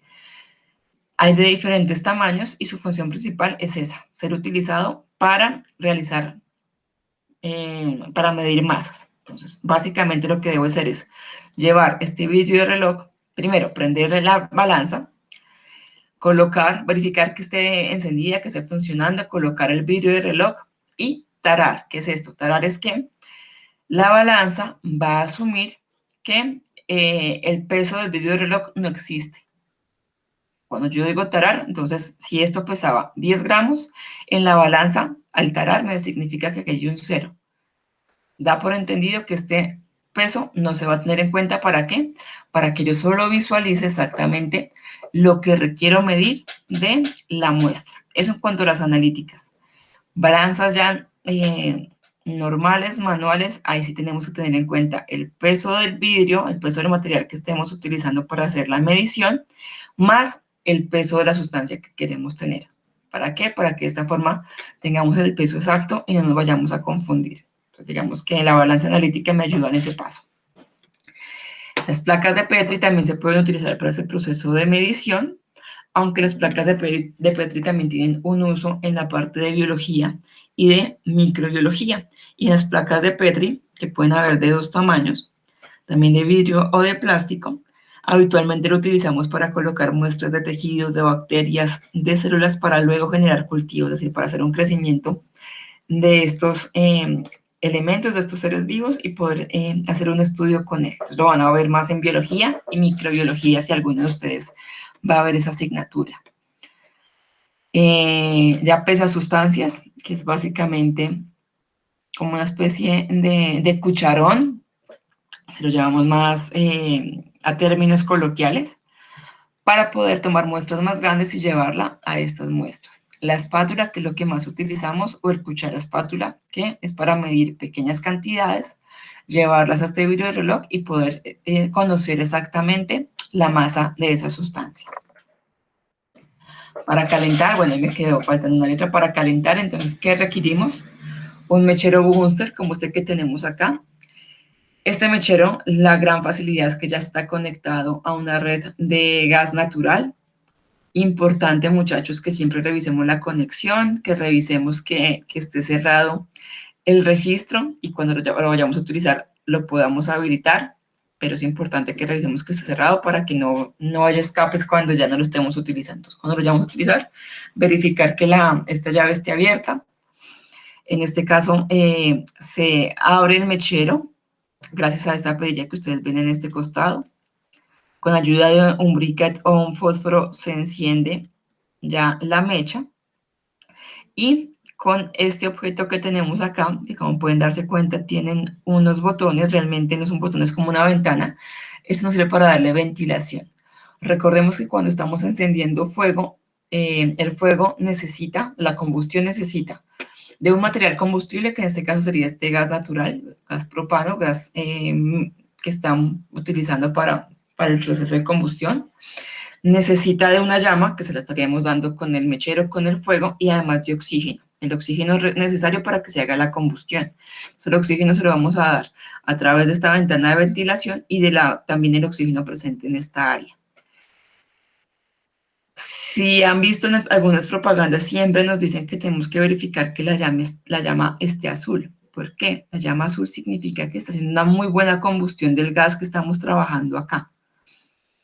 Hay de diferentes tamaños y su función principal es esa, ser utilizado para realizar, para medir masas. Entonces, básicamente lo que debo hacer es llevar este vidrio de reloj, primero prenderle la balanza, colocar, verificar que esté encendida, que esté funcionando, colocar el vidrio de reloj y tarar. ¿Qué es esto? Tarar es que la balanza va a asumir que el peso del vidrio de reloj no existe. Cuando yo digo tarar, entonces, si esto pesaba 10 gramos, en la balanza, al tarar, me significa que aquí hay un cero. Da por entendido que este peso no se va a tener en cuenta. ¿Para qué? Para que yo solo visualice exactamente lo que requiero medir de la muestra. Eso en cuanto a las analíticas. Balanzas ya normales, manuales, ahí sí tenemos que tener en cuenta el peso del vidrio, el peso del material que estemos utilizando para hacer la medición, más el peso de la sustancia que queremos tener. ¿Para qué? Para que de esta forma tengamos el peso exacto y no nos vayamos a confundir. Entonces, digamos que la balanza analítica me ayuda en ese paso. Las placas de Petri también se pueden utilizar para ese proceso de medición, aunque las placas de Petri también tienen un uso en la parte de biología y de microbiología. Y las placas de Petri, que pueden haber de dos tamaños, también de vidrio o de plástico, habitualmente lo utilizamos para colocar muestras de tejidos, de bacterias, de células para luego generar cultivos, es decir, para hacer un crecimiento de estos elementos, de estos seres vivos y poder hacer un estudio con esto. Lo van a ver más en biología y microbiología si alguno de ustedes va a ver esa asignatura. Ya pesa sustancias, que es básicamente como una especie de cucharón, si lo llamamos más a términos coloquiales, para poder tomar muestras más grandes y llevarla a estas muestras. La espátula, que es lo que más utilizamos, o el cuchara espátula, que es para medir pequeñas cantidades, llevarlas a este vidrio de reloj y poder conocer exactamente la masa de esa sustancia. Para calentar, bueno, ahí me quedó faltando una letra para calentar, entonces, ¿qué requerimos? Un mechero Bunster, como este que tenemos acá. Este mechero, la gran facilidad es que ya está conectado a una red de gas natural. Importante, muchachos, que siempre revisemos la conexión, que revisemos que esté cerrado el registro y cuando lo vayamos a utilizar lo podamos habilitar, pero es importante que revisemos que esté cerrado para que no haya escapes cuando ya no lo estemos utilizando. Entonces, cuando lo vayamos a utilizar, verificar que esta llave esté abierta. En este caso, se abre el mechero gracias a esta perilla que ustedes ven en este costado. Con ayuda de un briquet o un fósforo se enciende ya la mecha Y con este objeto que tenemos acá, que como pueden darse cuenta, tienen unos botones, realmente no son botones como una ventana, esto nos sirve para darle ventilación. Recordemos que cuando estamos encendiendo fuego, el fuego necesita, la combustión necesita de un material combustible, que en este caso sería este gas natural, gas propano, gas que están utilizando para el proceso de combustión. Necesita de una llama, que se la estaríamos dando con el mechero, con el fuego, y además de oxígeno. El oxígeno es necesario para que se haga la combustión. Entonces, el oxígeno se lo vamos a dar a través de esta ventana de ventilación y también el oxígeno presente en esta área. Si han visto en algunas propagandas, siempre nos dicen que tenemos que verificar que la llama esté azul. ¿Por qué? La llama azul significa que está haciendo una muy buena combustión del gas que estamos trabajando acá.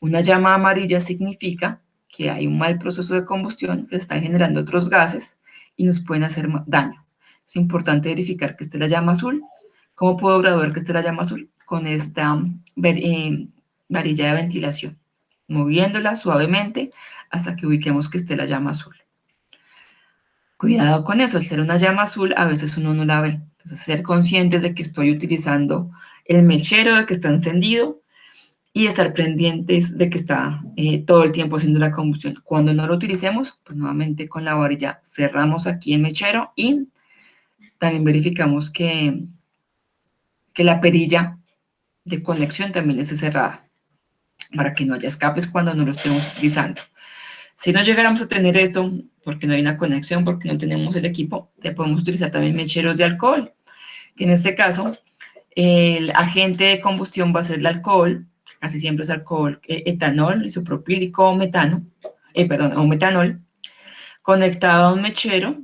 Una llama amarilla significa que hay un mal proceso de combustión, que se están generando otros gases y nos pueden hacer daño. Es importante verificar que esté la llama azul. ¿Cómo puedo graduar que esté la llama azul? Con esta varilla de ventilación, moviéndola suavemente hasta que ubiquemos que esté la llama azul. Cuidado con eso, al ser una llama azul, a veces uno no la ve. Entonces, ser conscientes de que estoy utilizando el mechero, de que está encendido, y estar pendientes de que está todo el tiempo haciendo la combustión. Cuando no lo utilicemos, pues nuevamente con la varilla cerramos aquí el mechero y también verificamos que la perilla de conexión también esté cerrada para que no haya escapes cuando no lo estemos utilizando. Si no llegáramos a tener esto, porque no hay una conexión, porque no tenemos el equipo, te podemos utilizar también mecheros de alcohol, que en este caso el agente de combustión va a ser el alcohol, casi siempre es alcohol, etanol, isopropílico o metano, o metanol, conectado a un mechero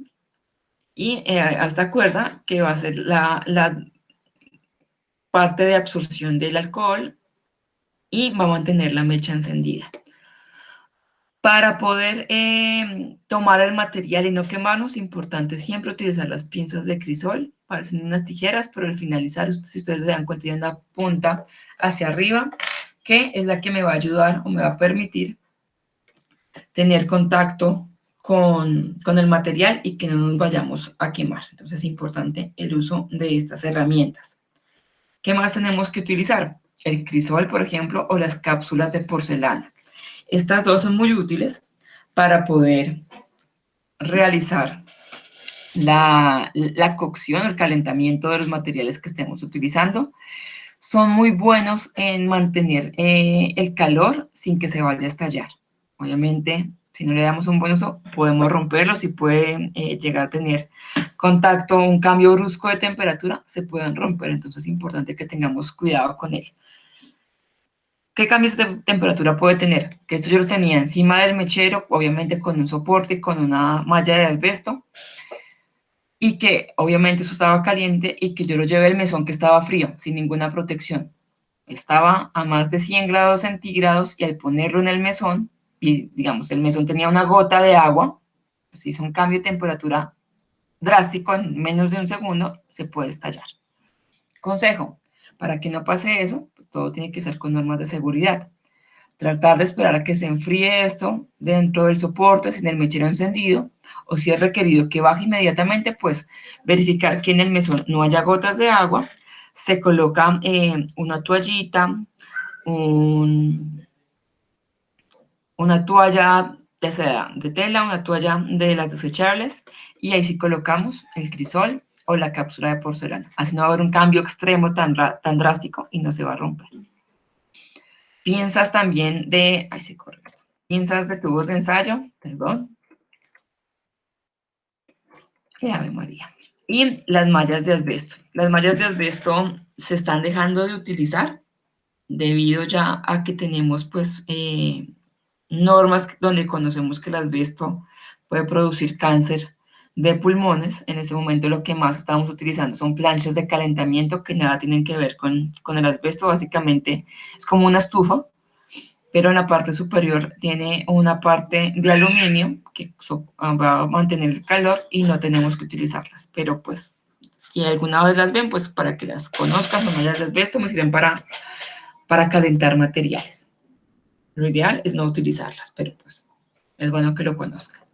y a esta cuerda que va a ser la parte de absorción del alcohol y va a mantener la mecha encendida. Para poder tomar el material y no quemarnos, es importante siempre utilizar las pinzas de crisol, parecen unas tijeras, pero al finalizar, si ustedes se dan cuenta, tiene una punta hacia arriba, que es la que me va a ayudar o me va a permitir tener contacto con el material y que no nos vayamos a quemar. Entonces es importante el uso de estas herramientas. ¿Qué más tenemos que utilizar? El crisol, por ejemplo, o las cápsulas de porcelana. Estas dos son muy útiles para poder realizar la cocción, el calentamiento de los materiales que estemos utilizando. Son muy buenos en mantener el calor sin que se vaya a estallar. Obviamente, si no le damos un buen uso, podemos romperlos y pueden llegar a tener contacto, un cambio brusco de temperatura, se pueden romper. Entonces es importante que tengamos cuidado con él. ¿Qué cambios de temperatura puede tener? Que esto yo lo tenía encima del mechero, obviamente con un soporte, con una malla de asbesto, y que obviamente eso estaba caliente y que yo lo llevé al mesón que estaba frío, sin ninguna protección. Estaba a más de 100 grados centígrados y al ponerlo en el mesón, y digamos, el mesón tenía una gota de agua, pues hizo un cambio de temperatura drástico en menos de un segundo, se puede estallar. Consejo, para que no pase eso, pues todo tiene que ser con normas de seguridad. Tratar de esperar a que se enfríe esto dentro del soporte sin el mechero encendido, o si es requerido que baje inmediatamente, pues verificar que en el mesón no haya gotas de agua, se coloca una toallita, una toalla de seda, de tela, una toalla de las desechables, y ahí sí colocamos el crisol o la cápsula de porcelana. Así no va a haber un cambio extremo tan drástico y no se va a romper. Piensas también de, ay, se corre esto. Piensas de tubos de ensayo, perdón. Ave María. Y las mallas de asbesto. Las mallas de asbesto se están dejando de utilizar debido ya a que tenemos pues normas donde conocemos que el asbesto puede producir cáncer de pulmones. En ese momento lo que más estamos utilizando son planchas de calentamiento que nada tienen que ver con el asbesto. Básicamente es como una estufa, pero en la parte superior tiene una parte de aluminio que va a mantener el calor y no tenemos que utilizarlas. Pero pues, si alguna vez las ven, pues para que las conozcan, no las asbesto, me sirven para calentar materiales. Lo ideal es no utilizarlas, pero pues es bueno que lo conozcan.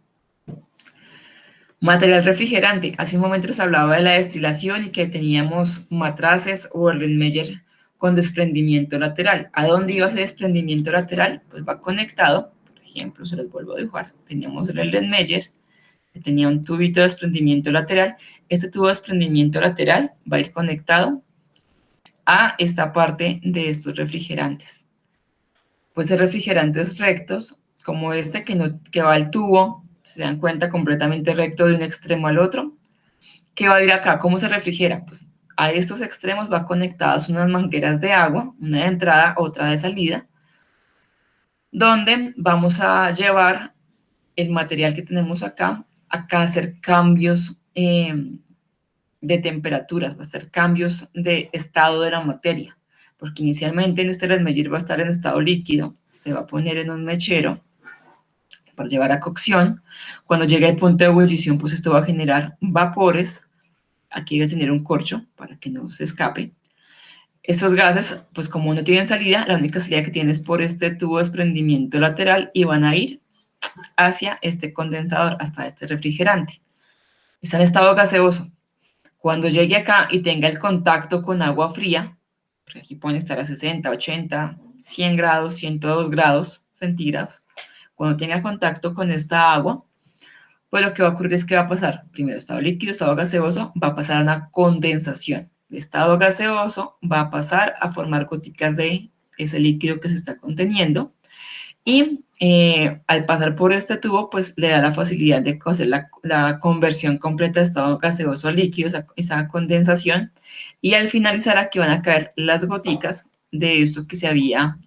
Material refrigerante. Hace un momento les hablaba de la destilación y que teníamos matraces o Erlenmeyer con desprendimiento lateral. ¿A dónde iba ese desprendimiento lateral? Pues va conectado, por ejemplo, se los vuelvo a dibujar. Teníamos el Erlenmeyer que tenía un tubito de desprendimiento lateral. Este tubo de desprendimiento lateral va a ir conectado a esta parte de estos refrigerantes. Puede ser refrigerantes rectos, como este que va al tubo, si se dan cuenta, completamente recto de un extremo al otro, que va a ir acá. ¿Cómo se refrigera? Pues a estos extremos va conectadas unas mangueras de agua, una de entrada, otra de salida, donde vamos a llevar el material que tenemos acá a hacer cambios de temperaturas, va a hacer cambios de estado de la materia, porque inicialmente en este Erlenmeyer va a estar en estado líquido, se va a poner en un mechero para llevar a cocción. Cuando llegue al punto de ebullición, pues esto va a generar vapores. Aquí debe tener un corcho para que no se escape. Estos gases, pues como no tienen salida, la única salida que tienen es por este tubo de desprendimiento lateral y van a ir hacia este condensador, hasta este refrigerante. Está en estado gaseoso. Cuando llegue acá y tenga el contacto con agua fría, porque aquí pueden estar a 60, 80, 100 grados, 102 grados centígrados, cuando tenga contacto con esta agua, pues lo que va a ocurrir es que va a pasar, primero estado líquido, estado gaseoso, va a pasar a una condensación. De estado gaseoso va a pasar a formar goticas de ese líquido que se está conteniendo y al pasar por este tubo, pues le da la facilidad de hacer la conversión completa de estado gaseoso a líquido, esa condensación, y al finalizar aquí van a caer las goticas de esto que se había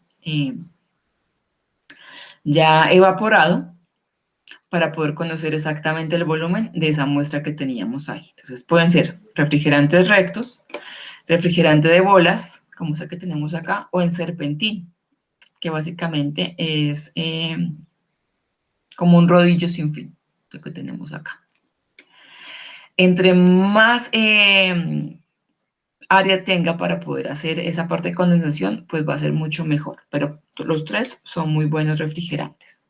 ya evaporado para poder conocer exactamente el volumen de esa muestra que teníamos ahí. Entonces pueden ser refrigerantes rectos, refrigerante de bolas, como esa que tenemos acá, o en serpentín, que básicamente es como un rodillo sin fin, lo que tenemos acá. Entre más área tenga para poder hacer esa parte de condensación, pues va a ser mucho mejor, pero los tres son muy buenos refrigerantes.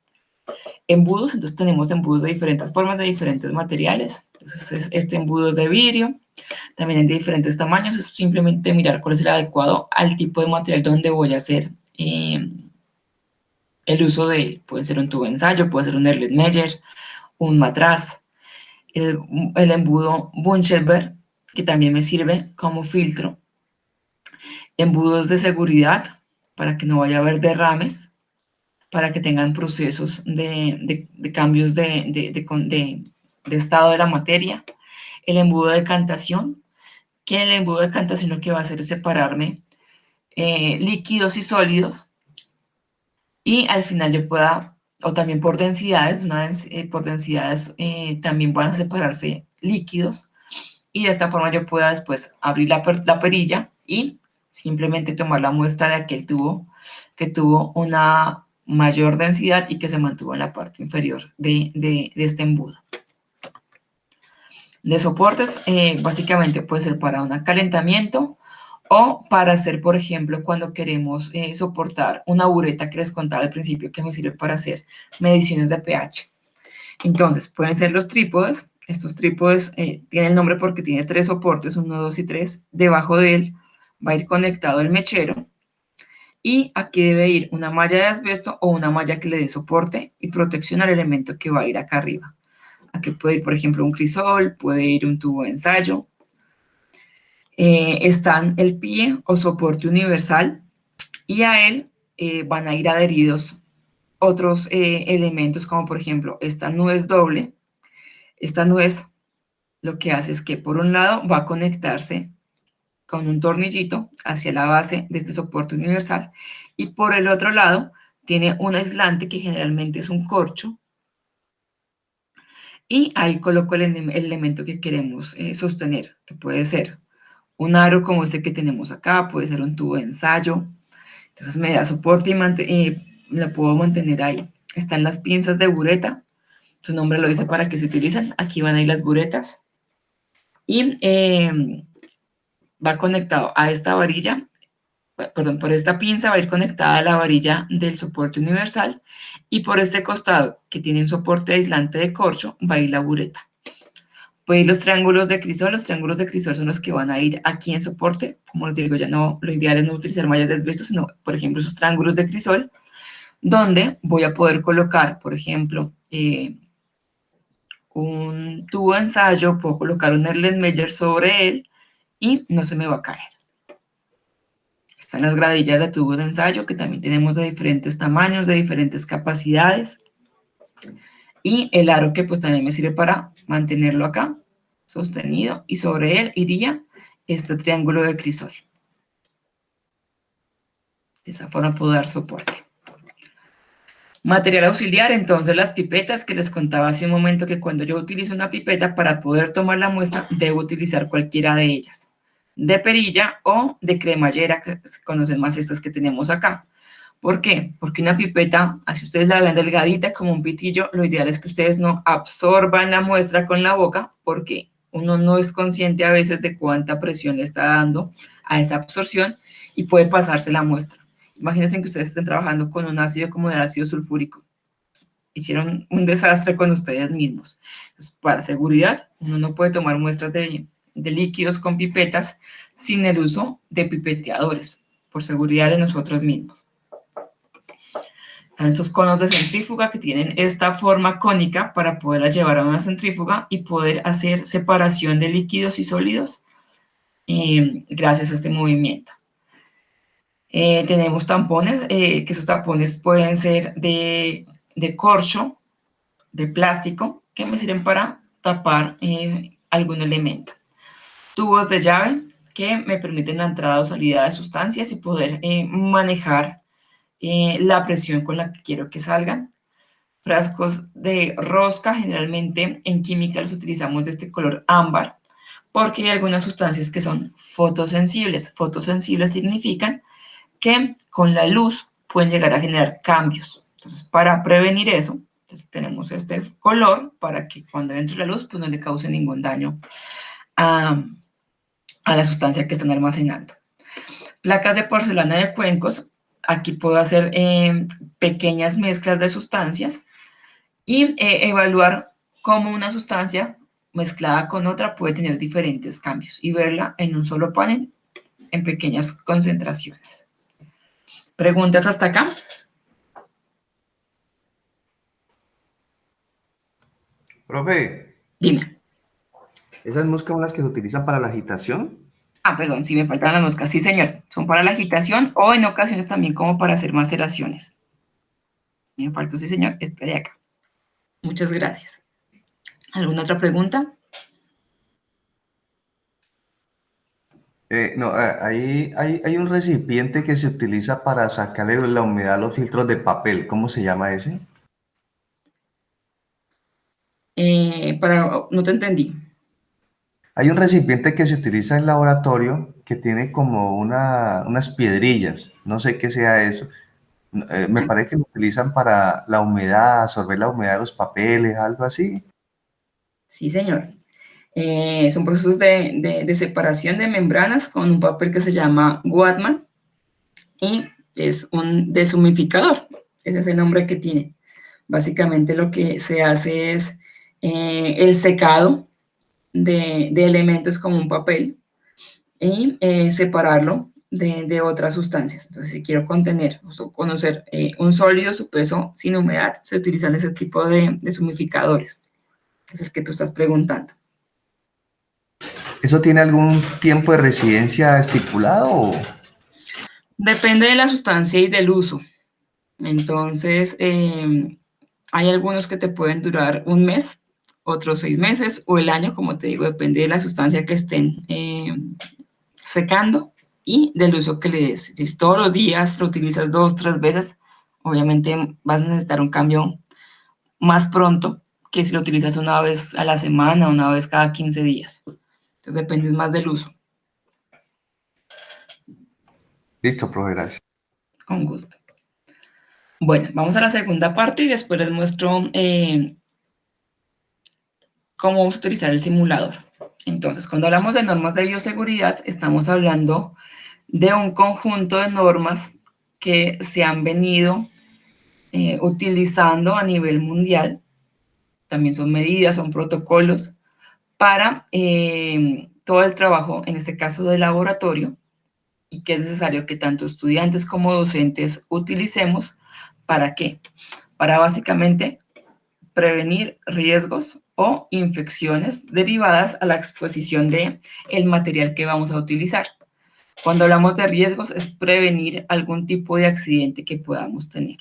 Embudos, entonces tenemos embudos de diferentes formas, de diferentes materiales. Entonces este embudo es de vidrio, también hay de diferentes tamaños, es simplemente mirar cuál es el adecuado al tipo de material donde voy a hacer el uso de él. Puede ser un tubo de ensayo, puede ser un Erlenmeyer, un matraz, el embudo Bunchever, que también me sirve como filtro, embudos de seguridad para que no vaya a haber derrames, para que tengan procesos de cambios de estado de la materia, el embudo de decantación, que el embudo de decantación lo que va a hacer es separarme líquidos y sólidos, y al final yo pueda, o también por densidades, por densidades también puedan separarse líquidos, y de esta forma yo pueda después abrir la perilla y simplemente tomar la muestra de aquel tubo que tuvo una mayor densidad y que se mantuvo en la parte inferior de este embudo. De soportes, básicamente puede ser para un calentamiento o para hacer, por ejemplo, cuando queremos soportar una bureta que les contaba al principio que me sirve para hacer mediciones de pH. Entonces, pueden ser los trípodes. Estos trípodes tienen el nombre porque tiene 3 soportes, 1, 2 y 3. Debajo de él va a ir conectado el mechero. Y aquí debe ir una malla de asbesto o una malla que le dé soporte y protección al elemento que va a ir acá arriba. Aquí puede ir, por ejemplo, un crisol, puede ir un tubo de ensayo. Están el pie o soporte universal y a él van a ir adheridos otros elementos como por ejemplo esta nuez doble. Esta nuez lo que hace es que por un lado va a conectarse con un tornillito hacia la base de este soporte universal y por el otro lado tiene un aislante que generalmente es un corcho y ahí coloco el elemento que queremos sostener, que puede ser un aro como este que tenemos acá, puede ser un tubo de ensayo, entonces me da soporte y la puedo mantener ahí. Están las pinzas de bureta, su nombre lo dice para que se utilizan, aquí van a ir las buretas y va conectado a esta varilla, perdón, por esta pinza va a ir conectada a la varilla del soporte universal y por este costado que tiene un soporte aislante de corcho va a ir la bureta. Pues los triángulos de crisol son los que van a ir aquí en soporte. Como les digo, ya no, lo ideal es no utilizar mallas de asbesto, sino, por ejemplo, esos triángulos de crisol, donde voy a poder colocar, por ejemplo, un tubo de ensayo, puedo colocar un Erlenmeyer sobre él y no se me va a caer. Están las gradillas de tubos de ensayo, que también tenemos de diferentes tamaños, de diferentes capacidades. Y el aro, que pues también me sirve para mantenerlo acá, sostenido, y sobre él iría este triángulo de crisol. De esa forma puedo dar soporte. Material auxiliar, entonces las pipetas que les contaba hace un momento, que cuando yo utilizo una pipeta para poder tomar la muestra, debo utilizar cualquiera de ellas, de perilla o de cremallera, que se conocen más estas que tenemos acá. ¿Por qué? Porque una pipeta, así ustedes la ven delgadita como un pitillo, lo ideal es que ustedes no absorban la muestra con la boca, porque uno no es consciente a veces de cuánta presión le está dando a esa absorción y puede pasarse la muestra. Imagínense que ustedes estén trabajando con un ácido como el ácido sulfúrico. Hicieron un desastre con ustedes mismos. Entonces, para seguridad, uno no puede tomar muestras de líquidos con pipetas sin el uso de pipeteadores, por seguridad de nosotros mismos. Están estos conos de centrífuga que tienen esta forma cónica para poderla llevar a una centrífuga y poder hacer separación de líquidos y sólidos gracias a este movimiento. Tenemos tampones, que esos tampones pueden ser de corcho, de plástico, que me sirven para tapar algún elemento. Tubos de llave, que me permiten la entrada o salida de sustancias y poder manejar la presión con la que quiero que salgan. Frascos de rosca, generalmente en química los utilizamos de este color ámbar, porque hay algunas sustancias que son fotosensibles. Fotosensibles significan que con la luz pueden llegar a generar cambios. Entonces, para prevenir eso, entonces tenemos este color para que cuando entre la luz, pues no le cause ningún daño a la sustancia que están almacenando. Placas de porcelana de cuencos, aquí puedo hacer pequeñas mezclas de sustancias y evaluar cómo una sustancia mezclada con otra puede tener diferentes cambios y verla en un solo panel en pequeñas concentraciones. ¿Preguntas hasta acá? Profe, Dime. ¿esas moscas son las que se utilizan para la agitación? Ah, perdón, sí me faltan las moscas. Sí, señor. Son para la agitación o en ocasiones también como para hacer maceraciones. Me faltó, sí, señor, este de acá. Muchas gracias. ¿Alguna otra pregunta? No, ahí hay un recipiente que se utiliza para sacarle la humedad a los filtros de papel. ¿Cómo se llama ese? No te entendí. Hay un recipiente que se utiliza en laboratorio que tiene como unas piedrillas. No sé qué sea eso. Me parece que lo utilizan para la humedad, absorber la humedad de los papeles, algo así. Sí, señor. Son procesos de separación de membranas con un papel que se llama Whatman y es un deshumificador. Ese es el nombre que tiene. Básicamente lo que se hace es el secado de elementos como un papel y separarlo de otras sustancias. Entonces, si quiero contener o conocer un sólido, su peso sin humedad, se utilizan ese tipo de deshumificadores. Es el que tú estás preguntando. ¿Eso tiene algún tiempo de residencia estipulado? Depende de la sustancia y del uso. Entonces, hay algunos que te pueden durar un mes, otros 6 meses o el año, como te digo, depende de la sustancia que estén secando y del uso que le des. Si todos los días lo utilizas 2, 3 veces, obviamente vas a necesitar un cambio más pronto que si lo utilizas una vez a la semana, una vez cada 15 días. Entonces depende más del uso. Listo, profe, gracias. Con gusto. Bueno, vamos a la segunda parte y después les muestro cómo vamos a utilizar el simulador. Entonces, cuando hablamos de normas de bioseguridad, estamos hablando de un conjunto de normas que se han venido utilizando a nivel mundial. También son medidas, son protocolos para todo el trabajo, en este caso de laboratorio, y que es necesario que tanto estudiantes como docentes utilicemos. ¿Para qué? Para básicamente prevenir riesgos o infecciones derivadas a la exposición de el material que vamos a utilizar. Cuando hablamos de riesgos es prevenir algún tipo de accidente que podamos tener,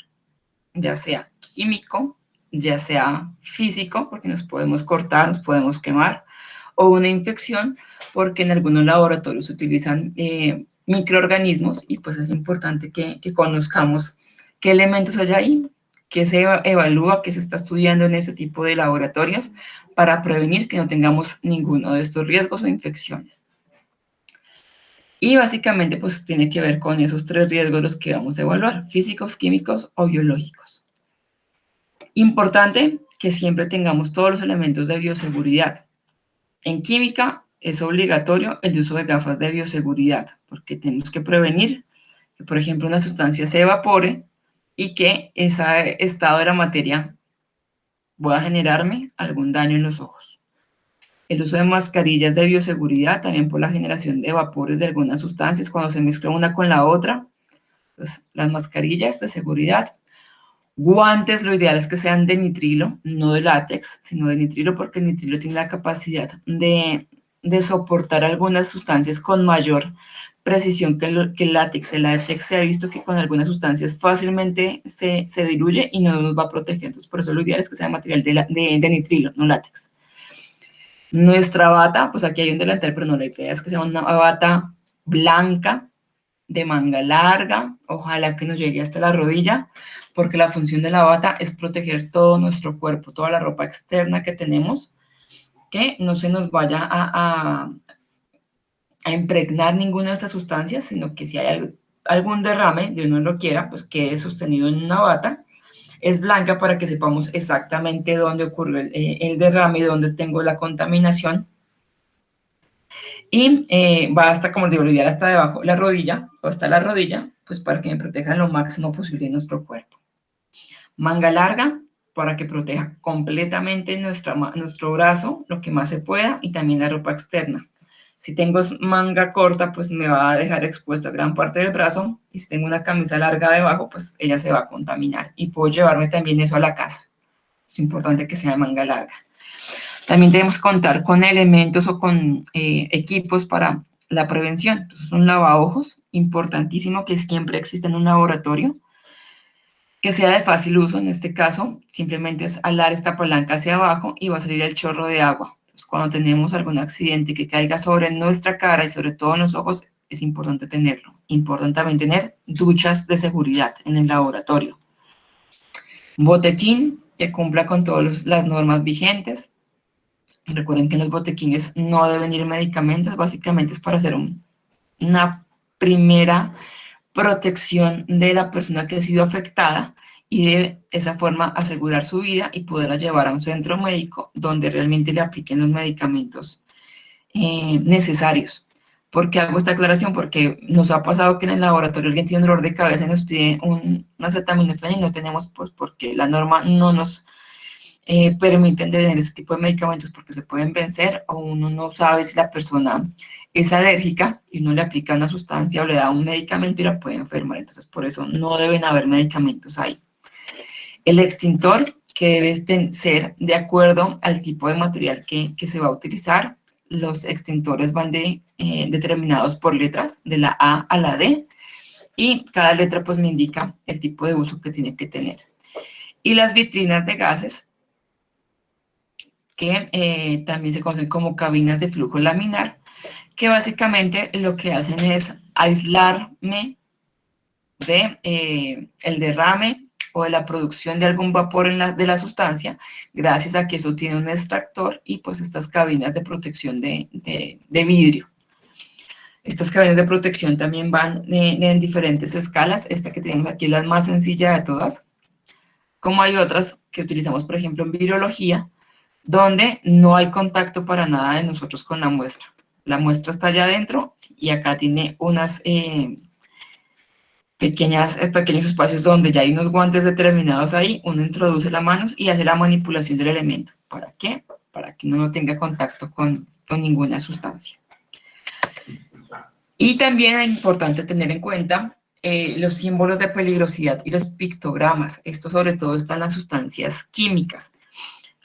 ya sea químico, ya sea físico, porque nos podemos cortar, nos podemos quemar, o una infección, porque en algunos laboratorios se utilizan microorganismos y pues es importante que conozcamos qué elementos hay ahí, qué se evalúa, qué se está estudiando en ese tipo de laboratorios para prevenir que no tengamos ninguno de estos riesgos o infecciones. Y básicamente pues tiene que ver con esos 3 riesgos los que vamos a evaluar, físicos, químicos o biológicos. Importante que siempre tengamos todos los elementos de bioseguridad. En química es obligatorio el uso de gafas de bioseguridad, porque tenemos que prevenir que, por ejemplo, una sustancia se evapore y que ese estado de la materia pueda generarme algún daño en los ojos. El uso de mascarillas de bioseguridad, también por la generación de vapores de algunas sustancias cuando se mezcla una con la otra. Pues, las mascarillas de seguridad. Guantes, lo ideal es que sean de nitrilo, no de látex, sino de nitrilo, porque el nitrilo tiene la capacidad de soportar algunas sustancias con mayor precisión que el látex. El látex se ha visto que con algunas sustancias fácilmente se diluye y no nos va a proteger. Entonces, por eso lo ideal es que sea material de nitrilo, no látex. Nuestra bata, pues aquí hay un delantal, pero no, la idea es que sea una bata blanca, de manga larga, ojalá que nos llegue hasta la rodilla, porque la función de la bata es proteger todo nuestro cuerpo, toda la ropa externa que tenemos, que no se nos vaya a impregnar ninguna de estas sustancias, sino que si hay algún derrame, Dios no lo quiera, pues quede sostenido en una bata. Es blanca para que sepamos exactamente dónde ocurrió el derrame y dónde tengo la contaminación. Y va hasta, como digo, lo ideal hasta debajo la rodilla, o hasta la rodilla, pues para que me protejan lo máximo posible nuestro cuerpo. Manga larga, para que proteja completamente nuestro brazo, lo que más se pueda, y también la ropa externa. Si tengo manga corta, pues me va a dejar expuesta gran parte del brazo, y si tengo una camisa larga debajo, pues ella se va a contaminar, y puedo llevarme también eso a la casa. Es importante que sea de manga larga. También debemos contar con elementos o con equipos para la prevención. Entonces, un lavaojos, importantísimo que siempre exista en un laboratorio, que sea de fácil uso. En este caso, simplemente es alar esta palanca hacia abajo y va a salir el chorro de agua. Entonces, cuando tenemos algún accidente que caiga sobre nuestra cara y sobre todo en los ojos, es importante tenerlo. Importante también tener duchas de seguridad en el laboratorio. Botequín que cumpla con todas las normas vigentes. Recuerden que en los botequines no deben ir medicamentos, básicamente es para hacer una primera protección de la persona que ha sido afectada y de esa forma asegurar su vida y poderla llevar a un centro médico donde realmente le apliquen los medicamentos necesarios. ¿Por qué hago esta aclaración? Porque nos ha pasado que en el laboratorio alguien tiene un dolor de cabeza y nos pide un acetaminofén y no tenemos, pues porque la norma no nos permiten tener este tipo de medicamentos porque se pueden vencer, o uno no sabe si la persona es alérgica y uno le aplica una sustancia o le da un medicamento y la puede enfermar. Entonces, por eso no deben haber medicamentos ahí. El extintor, que debe ser de acuerdo al tipo de material que se va a utilizar. Los extintores van determinados por letras, de la A a la D, y cada letra pues me indica el tipo de uso que tiene que tener. Y las vitrinas de gases, que también se conocen como cabinas de flujo laminar, que básicamente lo que hacen es aislarme de el derrame o de la producción de algún vapor de la sustancia, gracias a que eso tiene un extractor y pues estas cabinas de protección de vidrio. Estas cabinas de protección también van en diferentes escalas. Esta que tenemos aquí es la más sencilla de todas, como hay otras que utilizamos, por ejemplo, en virología, donde no hay contacto para nada de nosotros con la muestra. La muestra está allá adentro y acá tiene unas pequeños espacios donde ya hay unos guantes determinados ahí, uno introduce las manos y hace la manipulación del elemento. ¿Para qué? para que uno no tenga contacto con ninguna sustancia. Y también es importante tener en cuenta los símbolos de peligrosidad y los pictogramas. Esto sobre todo está en las sustancias químicas.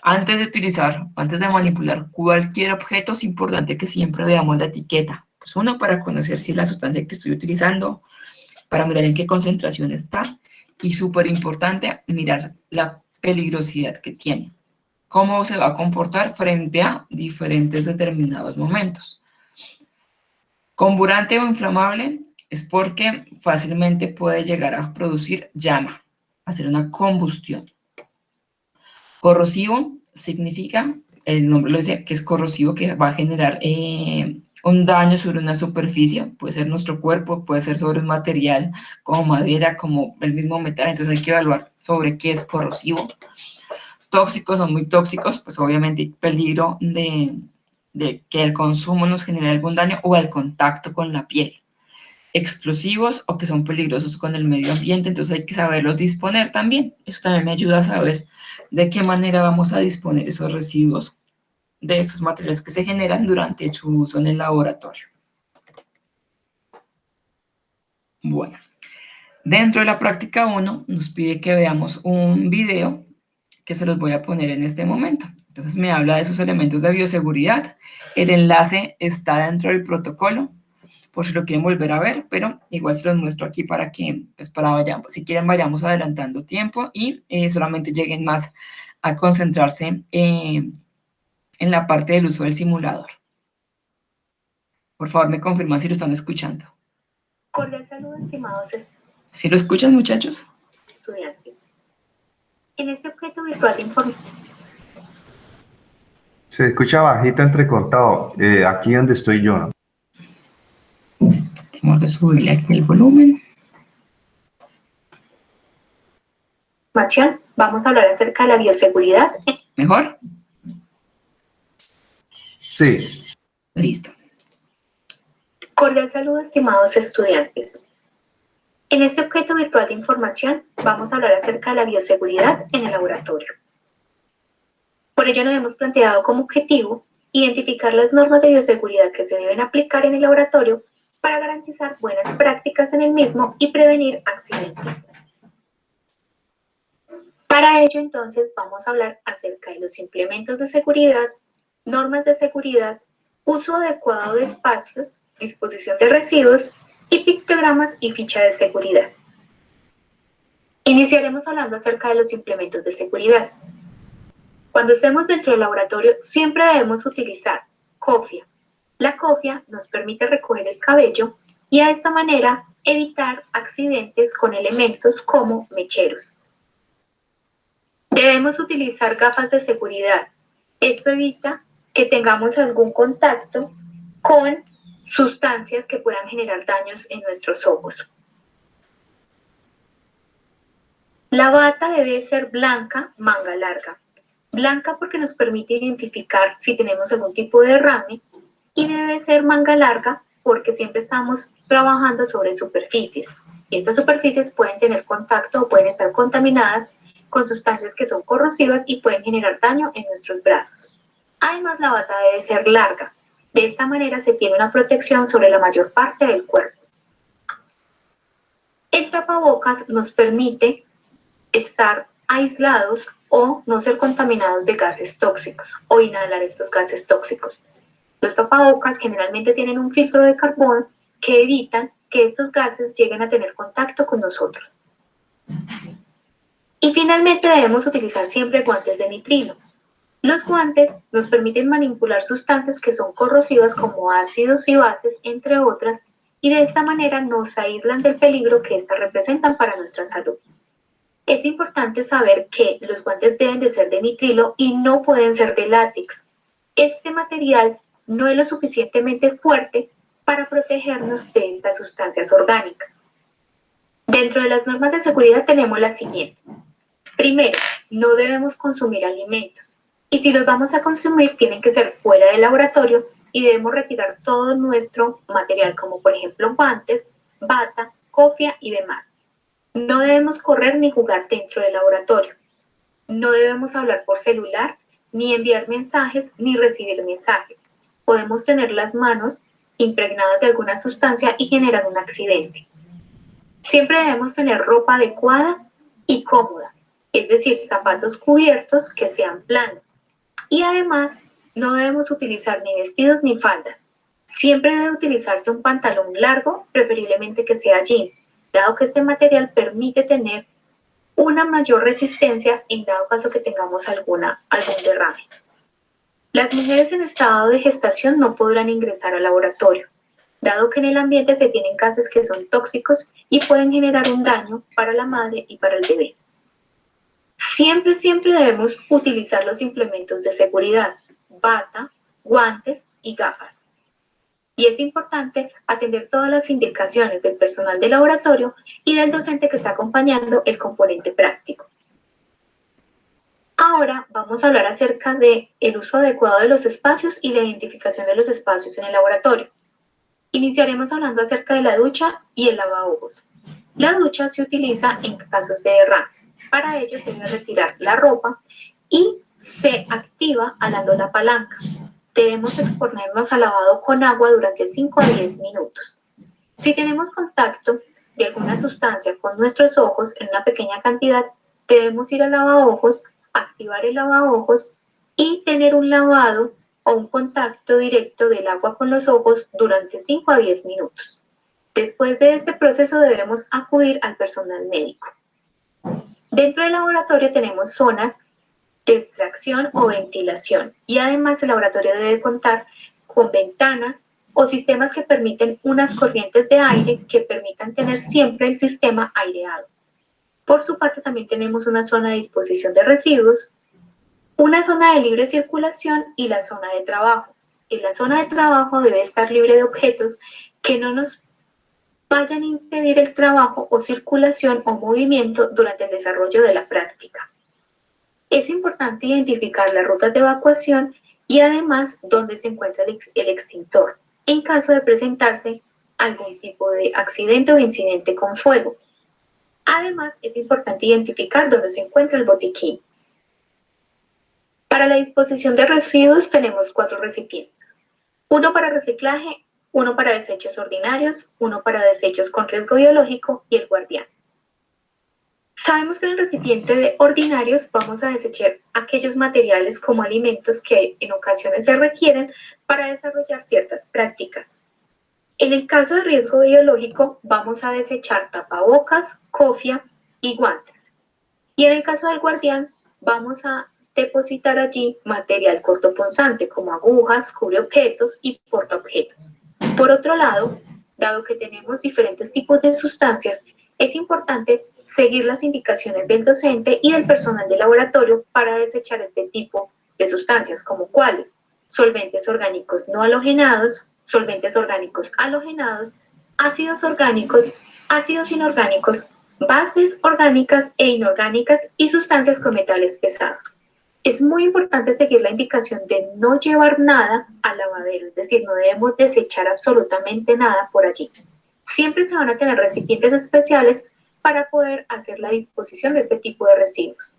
Antes de utilizar, antes de manipular cualquier objeto, es importante que siempre veamos la etiqueta. Pues uno, para conocer si es la sustancia que estoy utilizando, para mirar en qué concentración está, y súper importante, mirar la peligrosidad que tiene. Cómo se va a comportar frente a diferentes determinados momentos. Comburante o inflamable es porque fácilmente puede llegar a producir llama, hacer una combustión. Corrosivo significa, el nombre lo dice, que es corrosivo, que va a generar un daño sobre una superficie, puede ser nuestro cuerpo, puede ser sobre un material como madera, como el mismo metal, entonces hay que evaluar sobre qué es corrosivo. Tóxicos o muy tóxicos, pues obviamente hay peligro de que el consumo nos genere algún daño o al contacto con la piel. Explosivos o que son peligrosos con el medio ambiente, entonces hay que saberlos disponer también. Eso también me ayuda a saber de qué manera vamos a disponer esos residuos de estos materiales que se generan durante su uso en el laboratorio. Bueno, dentro de la práctica 1 nos pide que veamos un video que se los voy a poner en este momento. Entonces me habla de esos elementos de bioseguridad. El enlace está dentro del protocolo, por si lo quieren volver a ver, pero igual se los muestro aquí para que, pues si quieren vayamos adelantando tiempo y solamente lleguen más a concentrarse en la parte del uso del simulador. Por favor, me confirman si lo están escuchando. Cordial saludo, estimados ¿Sí lo escuchan, muchachos? estudiantes. En este objeto virtual de información. Se escucha bajito, entrecortado, aquí donde estoy yo, ¿no? Tengo que subirle aquí el volumen. Vamos a hablar acerca de la bioseguridad. ¿Mejor? Sí. Listo. Cordial saludo, estimados estudiantes. En este objeto virtual de información vamos a hablar acerca de la bioseguridad en el laboratorio. Por ello nos hemos planteado como objetivo identificar las normas de bioseguridad que se deben aplicar en el laboratorio para garantizar buenas prácticas en el mismo y prevenir accidentes. Para ello, entonces, vamos a hablar acerca de los implementos de seguridad, normas de seguridad, uso adecuado de espacios, disposición de residuos y pictogramas y ficha de seguridad. Iniciaremos hablando acerca de los implementos de seguridad. Cuando estemos dentro del laboratorio, siempre debemos utilizar cofia. La cofia nos permite recoger el cabello y de esta manera evitar accidentes con elementos como mecheros. Debemos utilizar gafas de seguridad. Esto evita que tengamos algún contacto con sustancias que puedan generar daños en nuestros ojos. La bata debe ser blanca, manga larga. Blanca porque nos permite identificar si tenemos algún tipo de derrame y debe ser manga larga porque siempre estamos trabajando sobre superficies. Y estas superficies pueden tener contacto o pueden estar contaminadas con sustancias que son corrosivas y pueden generar daño en nuestros brazos. Además, la bata debe ser larga. De esta manera se tiene una protección sobre la mayor parte del cuerpo. El tapabocas nos permite estar aislados o no ser contaminados de gases tóxicos o inhalar estos gases tóxicos. Los tapabocas generalmente tienen un filtro de carbón que evitan que estos gases lleguen a tener contacto con nosotros. Y finalmente debemos utilizar siempre guantes de nitrilo. Los guantes nos permiten manipular sustancias que son corrosivas como ácidos y bases, entre otras, y de esta manera nos aíslan del peligro que éstas representan para nuestra salud. Es importante saber que los guantes deben de ser de nitrilo y no pueden ser de látex. Este material no es lo suficientemente fuerte para protegernos de estas sustancias orgánicas. Dentro de las normas de seguridad tenemos las siguientes. Primero, no debemos consumir alimentos. Y si los vamos a consumir, tienen que ser fuera del laboratorio y debemos retirar todo nuestro material, como por ejemplo guantes, bata, cofia y demás. No debemos correr ni jugar dentro del laboratorio. No debemos hablar por celular ni enviar mensajes, ni recibir mensajes. Podemos tener las manos impregnadas de alguna sustancia y generar un accidente. Siempre debemos tener ropa adecuada y cómoda, es decir, zapatos cubiertos que sean planos. Y además, no debemos utilizar ni vestidos ni faldas. Siempre debe utilizarse un pantalón largo, preferiblemente que sea jean, dado que este material permite tener una mayor resistencia en dado caso que tengamos algún derrame. Las mujeres en estado de gestación no podrán ingresar al laboratorio, dado que en el ambiente se tienen gases que son tóxicos y pueden generar un daño para la madre y para el bebé. Siempre debemos utilizar los implementos de seguridad, bata, guantes y gafas. Y es importante atender todas las indicaciones del personal de laboratorio y del docente que está acompañando el componente práctico. Ahora vamos a hablar acerca del uso adecuado de los espacios y la identificación de los espacios en el laboratorio. Iniciaremos hablando acerca de la ducha y el lavaojos. La ducha se utiliza en casos de derrame. Para ello se debe retirar la ropa y se activa jalando la palanca. Debemos exponernos al lavado con agua durante 5 a 10 minutos. Si tenemos contacto de alguna sustancia con nuestros ojos en una pequeña cantidad, debemos ir al lavaojos, activar el lavaojos y tener un lavado o un contacto directo del agua con los ojos durante 5 a 10 minutos. Después de este proceso debemos acudir al personal médico. Dentro del laboratorio tenemos zonas de extracción o ventilación y además el laboratorio debe contar con ventanas o sistemas que permiten unas corrientes de aire que permitan tener siempre el sistema aireado. Por su parte también tenemos una zona de disposición de residuos, una zona de libre circulación y la zona de trabajo. En la zona de trabajo debe estar libre de objetos que no nos vayan a impedir el trabajo o circulación o movimiento durante el desarrollo de la práctica. Es importante identificar las rutas de evacuación y además dónde se encuentra el extintor en caso de presentarse algún tipo de accidente o incidente con fuego. Además, es importante identificar dónde se encuentra el botiquín. Para la disposición de residuos tenemos 4 recipientes. Uno para reciclaje, uno para desechos ordinarios, uno para desechos con riesgo biológico y el guardián. Sabemos que en el recipiente de ordinarios vamos a desechar aquellos materiales como alimentos que en ocasiones se requieren para desarrollar ciertas prácticas. En el caso de riesgo biológico vamos a desechar tapabocas, cofia y guantes. Y en el caso del guardián vamos a depositar allí material cortopunzante como agujas, cubreobjetos y portaobjetos. Por otro lado, dado que tenemos diferentes tipos de sustancias, es importante seguir las indicaciones del docente y del personal de laboratorio para desechar este tipo de sustancias, como cuáles: solventes orgánicos no halogenados, solventes orgánicos halogenados, ácidos orgánicos, ácidos inorgánicos, bases orgánicas e inorgánicas y sustancias con metales pesados. Es muy importante seguir la indicación de no llevar nada al lavadero, es decir, no debemos desechar absolutamente nada por allí. Siempre se van a tener recipientes especiales para poder hacer la disposición de este tipo de residuos.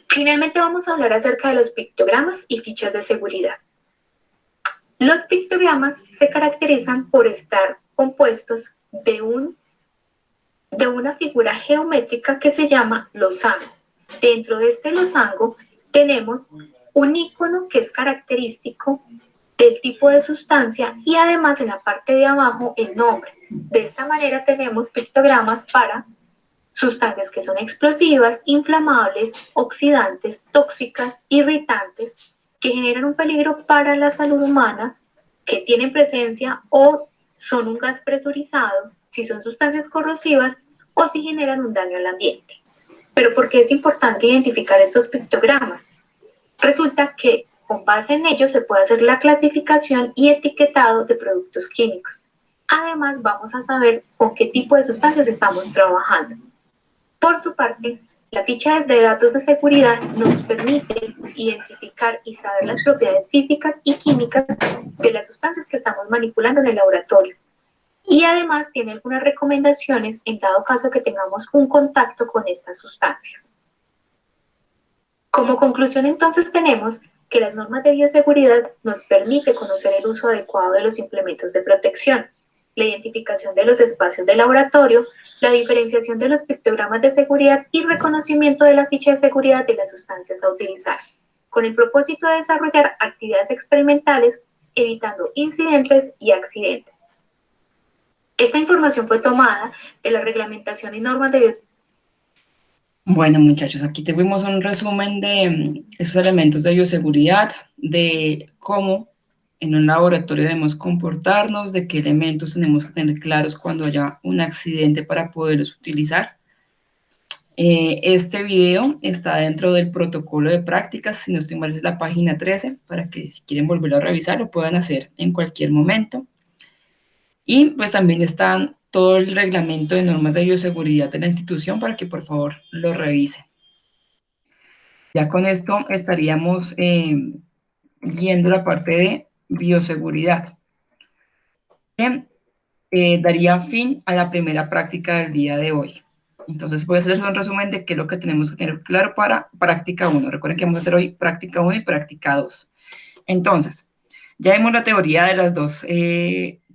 Finalmente vamos a hablar acerca de los pictogramas y fichas de seguridad. Los pictogramas se caracterizan por estar compuestos de una figura geométrica que se llama losango. Dentro de este losango tenemos un icono que es característico del tipo de sustancia y además en la parte de abajo el nombre. De esta manera tenemos pictogramas para sustancias que son explosivas, inflamables, oxidantes, tóxicas, irritantes, que generan un peligro para la salud humana, que tienen presencia o son un gas presurizado, si son sustancias corrosivas o si generan un daño al ambiente. Pero ¿por qué es importante identificar estos pictogramas? Resulta que con base en ellos se puede hacer la clasificación y etiquetado de productos químicos. Además, vamos a saber con qué tipo de sustancias estamos trabajando. Por su parte, la ficha de datos de seguridad nos permite identificar y saber las propiedades físicas y químicas de las sustancias que estamos manipulando en el laboratorio. Y además tiene algunas recomendaciones en dado caso que tengamos un contacto con estas sustancias. Como conclusión, entonces, tenemos que las normas de bioseguridad nos permiten conocer el uso adecuado de los implementos de protección, la identificación de los espacios de laboratorio, la diferenciación de los pictogramas de seguridad y reconocimiento de la ficha de seguridad de las sustancias a utilizar, con el propósito de desarrollar actividades experimentales, evitando incidentes y accidentes. Esta información fue tomada de la reglamentación y normas de bioseguridad. Bueno, muchachos, aquí tuvimos un resumen de esos elementos de bioseguridad, de cómo en un laboratorio debemos comportarnos, de qué elementos tenemos que tener claros cuando haya un accidente para poderlos utilizar. Este video está dentro del protocolo de prácticas, si no estoy mal es la página 13, para que si quieren volverlo a revisar lo puedan hacer en cualquier momento. Y pues también está todo el reglamento de normas de bioseguridad de la institución para que por favor lo revisen. Ya con esto estaríamos viendo la parte de bioseguridad. Daría fin a la primera práctica del día de hoy. Entonces voy a hacerles un resumen de qué es lo que tenemos que tener claro para práctica 1. Recuerden que vamos a hacer hoy práctica 1 y práctica 2. Entonces, ya vimos la teoría de las dos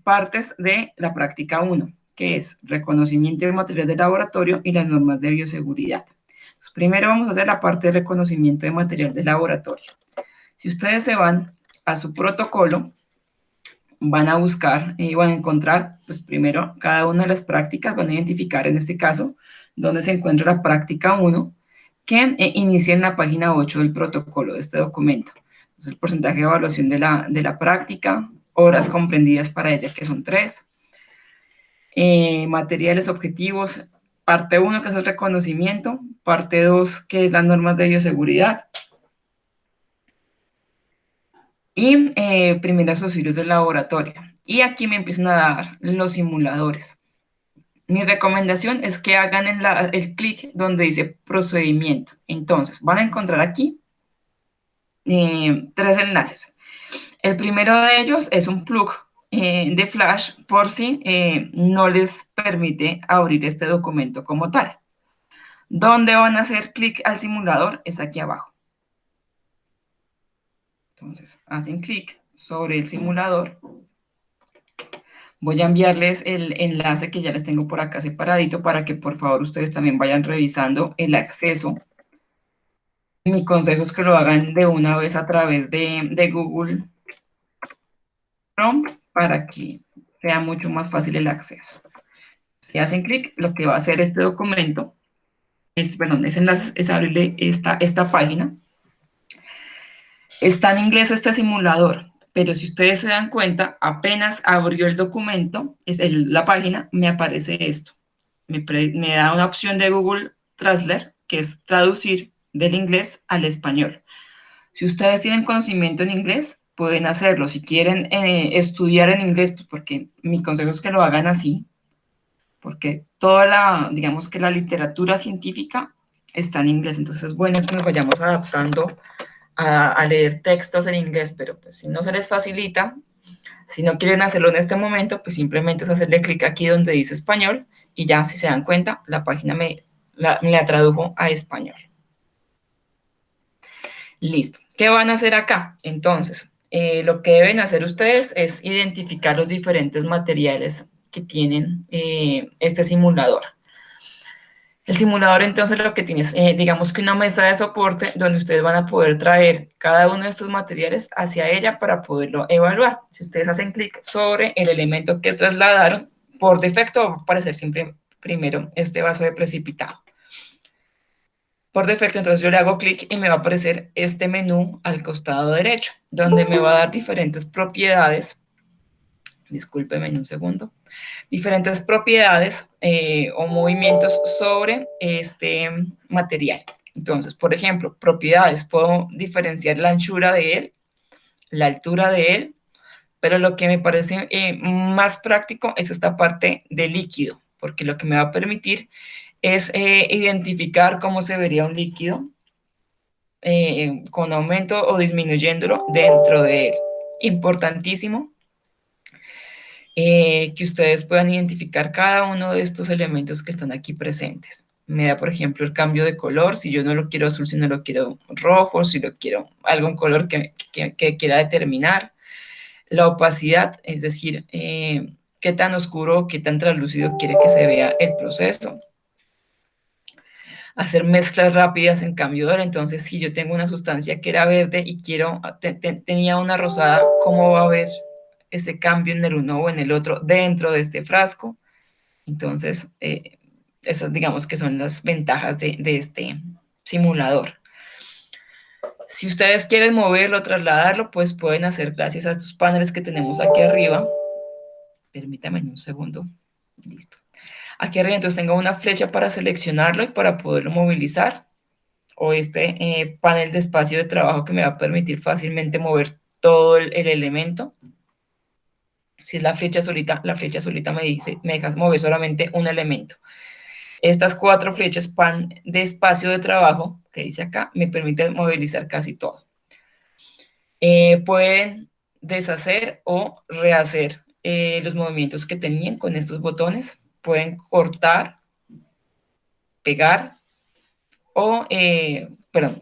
partes de la práctica 1, que es reconocimiento de materiales de laboratorio y las normas de bioseguridad. Entonces, primero vamos a hacer la parte de reconocimiento de material de laboratorio. Si ustedes se van a su protocolo, van a buscar y van a encontrar, pues primero, cada una de las prácticas, van a identificar en este caso dónde se encuentra la práctica 1, que inicia en la página 8 del protocolo de este documento. Entonces, el porcentaje de evaluación de la práctica, horas comprendidas para ella, que son 3, materiales objetivos, parte 1, que es el reconocimiento, parte 2, que es las normas de bioseguridad, y primeros auxilios del laboratorio. Y aquí me empiezan a dar los simuladores. Mi recomendación es que hagan el clic donde dice procedimiento. Entonces, van a encontrar aquí 3 enlaces. El primero de ellos es un plug de Flash por si no les permite abrir este documento como tal. ¿Dónde van a hacer clic al simulador? Es aquí abajo. Entonces, hacen clic sobre el simulador. Voy a enviarles el enlace que ya les tengo por acá separadito para que por favor ustedes también vayan revisando el acceso. Mi consejo es que lo hagan de una vez a través de Google Chrome para que sea mucho más fácil el acceso. Si hacen clic, lo que va a hacer este documento, ese enlace es abrirle esta página. Está en inglés este simulador, pero si ustedes se dan cuenta, apenas abrió el documento, la página, me aparece esto. Me da una opción de Google Translate, que es traducir del inglés al español. Si ustedes tienen conocimiento en inglés, pueden hacerlo. Si quieren estudiar en inglés, pues porque mi consejo es que lo hagan así, porque digamos que la literatura científica está en inglés, entonces es bueno que nos vayamos adaptando a leer textos en inglés, pero pues si no se les facilita, si no quieren hacerlo en este momento, pues simplemente es hacerle clic aquí donde dice español y ya, si se dan cuenta, la página me la tradujo a español. Listo. ¿Qué van a hacer acá? Entonces, lo que deben hacer ustedes es identificar los diferentes materiales que tienen este simulador. El simulador entonces lo que tiene es, digamos que una mesa de soporte donde ustedes van a poder traer cada uno de estos materiales hacia ella para poderlo evaluar. Si ustedes hacen clic sobre el elemento que trasladaron, por defecto va a aparecer siempre primero este vaso de precipitado. Por defecto, entonces yo le hago clic y me va a aparecer este menú al costado derecho, donde me va a dar diferentes propiedades. Discúlpeme un segundo. Diferentes propiedades o movimientos sobre este material. Entonces, por ejemplo, propiedades, puedo diferenciar la anchura de él, la altura de él, pero lo que me parece más práctico es esta parte de líquido, porque lo que me va a permitir es identificar cómo se vería un líquido con aumento o disminuyéndolo dentro de él. Importantísimo que ustedes puedan identificar cada uno de estos elementos que están aquí presentes. me da, por ejemplo, el cambio de color, si yo no lo quiero azul, si no lo quiero rojo, si lo quiero algún color que quiera determinar. La opacidad, es decir, qué tan oscuro o qué tan translúcido quiere que se vea el proceso. Hacer mezclas rápidas en cambio de hora. Entonces, si yo tengo una sustancia que era verde y tenía una rosada, ¿cómo va a haber ese cambio en el uno o en el otro dentro de este frasco? Entonces, esas digamos que son las ventajas de este simulador. Si ustedes quieren moverlo, trasladarlo, pues pueden hacer gracias a estos paneles que tenemos aquí arriba. Permítame un segundo. Listo. Aquí arriba entonces tengo una flecha para seleccionarlo y para poderlo movilizar. O este panel de espacio de trabajo que me va a permitir fácilmente mover todo el elemento. Si es la flecha solita me dejas mover solamente un elemento. Estas 4 flechas pan de espacio de trabajo, que dice acá, me permiten movilizar casi todo. Pueden deshacer o rehacer los movimientos que tenían con estos botones. Pueden cortar, pegar,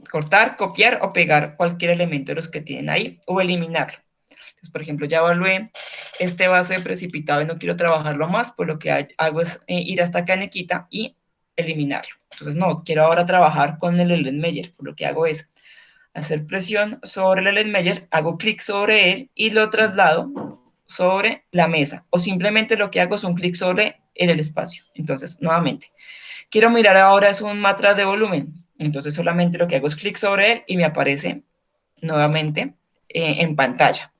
cortar, copiar o pegar cualquier elemento de los que tienen ahí o eliminarlo. Entonces, por ejemplo, ya evalué este vaso de precipitado y no quiero trabajarlo más, pues lo que hago es ir a esta canequita y eliminarlo. Entonces, no, quiero ahora trabajar con el Erlenmeyer, pues lo que hago es hacer presión sobre el Erlenmeyer, hago clic sobre él y lo traslado sobre la mesa, o simplemente lo que hago es un clic sobre el espacio. Entonces, nuevamente, quiero mirar ahora es un matraz de volumen, entonces solamente lo que hago es clic sobre él y me aparece nuevamente en pantalla.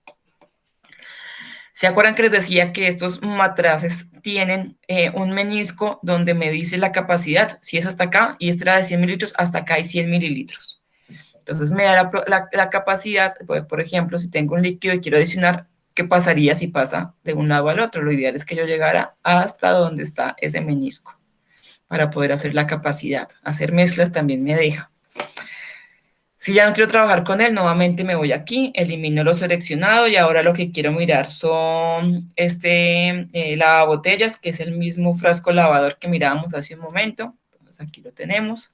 ¿Se acuerdan que les decía que estos matraces tienen un menisco donde me dice la capacidad? Si es hasta acá, y esto era de 100 mililitros, hasta acá hay 100 mililitros. Entonces me da la capacidad, por ejemplo, si tengo un líquido y quiero adicionar, ¿qué pasaría si pasa de un lado al otro? Lo ideal es que yo llegara hasta donde está ese menisco para poder hacer la capacidad. Hacer mezclas también me deja. Si ya no quiero trabajar con él, nuevamente me voy aquí, elimino lo seleccionado y ahora lo que quiero mirar son lavabotellas, que es el mismo frasco lavador que mirábamos hace un momento. Entonces aquí lo tenemos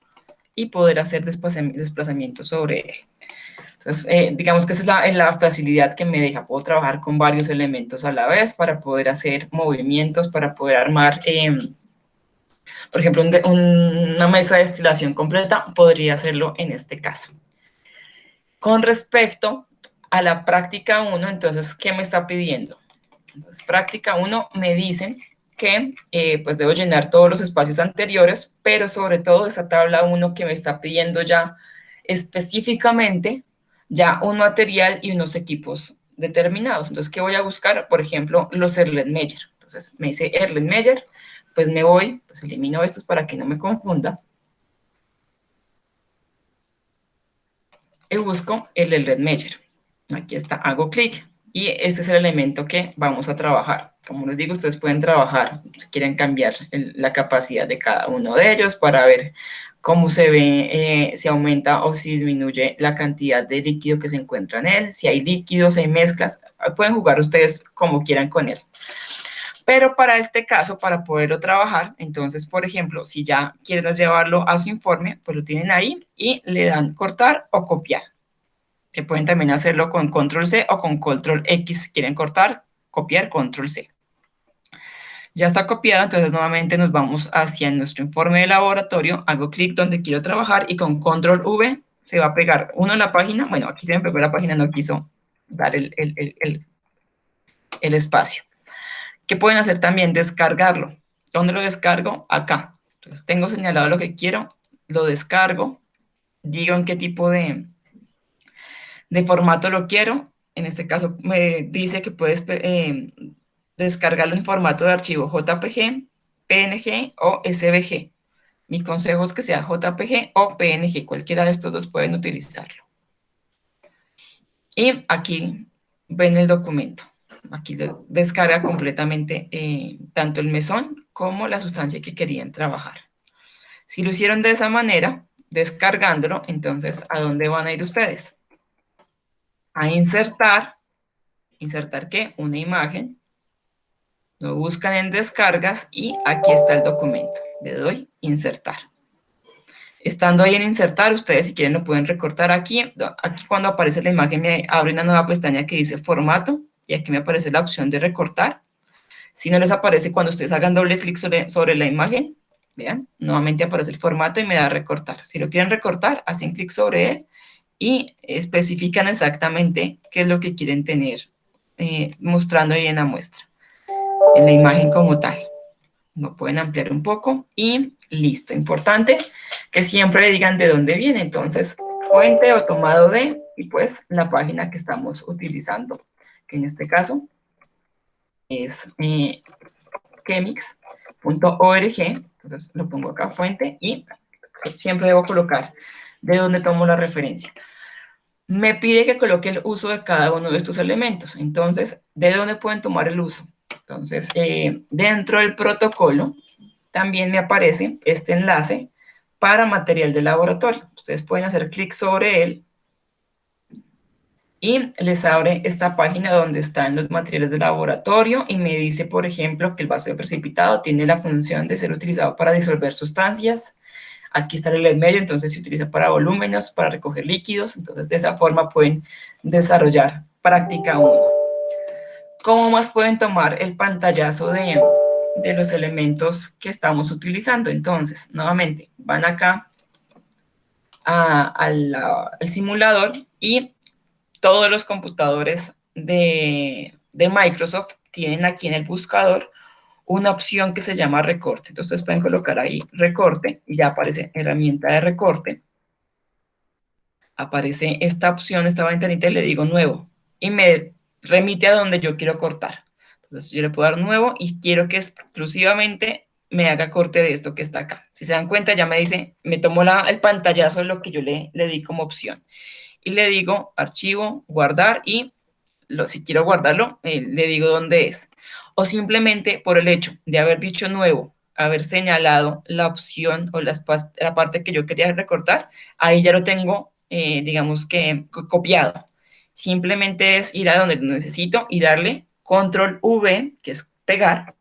y poder hacer desplazamiento sobre él. Entonces, digamos que esa es la facilidad que me deja. Puedo trabajar con varios elementos a la vez para poder hacer movimientos, para poder armar, por ejemplo, una mesa de destilación completa, podría hacerlo en este caso. Con respecto a la práctica 1, entonces, ¿qué me está pidiendo? Entonces, práctica 1 me dicen que pues debo llenar todos los espacios anteriores, pero sobre todo esa tabla 1 que me está pidiendo ya específicamente ya un material y unos equipos determinados. Entonces, ¿qué voy a buscar? Por ejemplo, los Erlenmeyer. Entonces, me dice Erlenmeyer, pues me voy, pues elimino estos para que no me confunda. Y busco el Erlenmeyer. Aquí está, hago clic y este es el elemento que vamos a trabajar. Como les digo, ustedes pueden trabajar, si quieren cambiar la capacidad de cada uno de ellos para ver cómo se ve, si aumenta o si disminuye la cantidad de líquido que se encuentra en él, si hay líquidos, si hay mezclas, pueden jugar ustedes como quieran con él. Pero para este caso, para poderlo trabajar, entonces, por ejemplo, si ya quieren llevarlo a su informe, pues lo tienen ahí y le dan cortar o copiar. Que pueden también hacerlo con control C o con control X si quieren cortar, copiar, control C. Ya está copiado, entonces nuevamente nos vamos hacia nuestro informe de laboratorio, hago clic donde quiero trabajar y con control V se va a pegar uno en la página, bueno, aquí se me pegó la página, no quiso dar el espacio. ¿Qué pueden hacer también? Descargarlo. ¿Dónde lo descargo? Acá. Entonces tengo señalado lo que quiero, lo descargo, digo en qué tipo de formato lo quiero. En este caso me dice que puedes descargarlo en formato de archivo JPG, PNG o SVG. Mi consejo es que sea JPG o PNG, cualquiera de estos dos pueden utilizarlo. Y aquí ven el documento. Aquí lo descarga completamente tanto el mesón como la sustancia que querían trabajar. Si lo hicieron de esa manera, descargándolo, entonces, ¿a dónde van a ir ustedes? A insertar. ¿Insertar qué? Una imagen. Lo buscan en descargas y aquí está el documento. Le doy insertar. Estando ahí en insertar, ustedes si quieren lo pueden recortar aquí. Aquí cuando aparece la imagen me abre una nueva pestaña que dice formato y aquí me aparece la opción de recortar. Si no les aparece cuando ustedes hagan doble clic sobre la imagen, vean, nuevamente aparece el formato y me da recortar. Si lo quieren recortar, hacen clic sobre él y especifican exactamente qué es lo que quieren tener mostrando ahí en la muestra, en la imagen como tal. Lo pueden ampliar un poco y listo. Importante que siempre le digan de dónde viene. Entonces, fuente o tomado de, y pues la página que estamos utilizando, que en este caso es chemix.org. Entonces, lo pongo acá, fuente, y siempre debo colocar de dónde tomo la referencia. Me pide que coloque el uso de cada uno de estos elementos. Entonces, ¿de dónde pueden tomar el uso? Entonces, dentro del protocolo, también me aparece este enlace para material de laboratorio. Ustedes pueden hacer clic sobre él y les abre esta página donde están los materiales de laboratorio y me dice, por ejemplo, que el vaso de precipitado tiene la función de ser utilizado para disolver sustancias. Aquí está el LED medio, entonces se utiliza para volúmenes, para recoger líquidos. Entonces, de esa forma pueden desarrollar práctica 1. ¿Cómo más pueden tomar el pantallazo de los elementos que estamos utilizando? Entonces, nuevamente, van acá al simulador y todos los computadores de Microsoft tienen aquí en el buscador una opción que se llama recorte. Entonces, pueden colocar ahí recorte y ya aparece herramienta de recorte. Aparece esta opción, esta ventanita y le digo nuevo y me remite a donde yo quiero cortar. Entonces yo le puedo dar nuevo y quiero que exclusivamente me haga corte de esto que está acá. Si se dan cuenta ya me dice, me tomó el pantallazo de lo que yo le di como opción. Y le digo archivo, guardar y si quiero guardarlo, le digo dónde es. O simplemente por el hecho de haber dicho nuevo, haber señalado la opción o la parte que yo quería recortar, ahí ya lo tengo, digamos que copiado. Simplemente es ir a donde lo necesito y darle control V, que es pegar,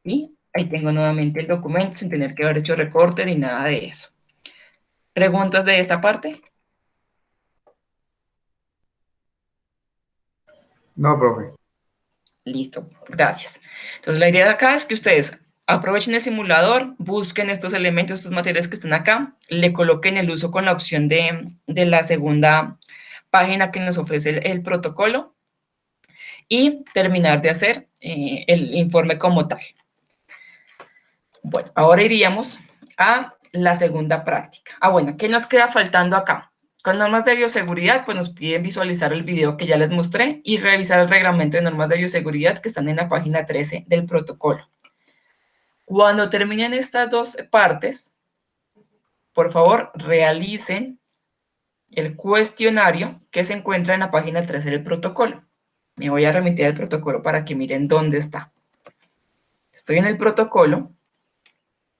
y ahí tengo nuevamente el documento sin tener que haber hecho recorte ni nada de eso. ¿Preguntas de esta parte? No, profe. Listo, gracias. Entonces, la idea de acá es que ustedes aprovechen el simulador, busquen estos elementos, estos materiales que están acá, le coloquen el uso con la opción de la segunda página que nos ofrece el protocolo y terminar de hacer el informe como tal. Bueno, ahora iríamos a la segunda práctica. Bueno, ¿qué nos queda faltando acá? Con normas de bioseguridad, pues nos piden visualizar el video que ya les mostré y revisar el reglamento de normas de bioseguridad que están en la página 13 del protocolo. Cuando terminen estas dos partes, por favor, realicen el cuestionario que se encuentra en la página 13 del protocolo. Me voy a remitir al protocolo para que miren dónde está. Estoy en el protocolo.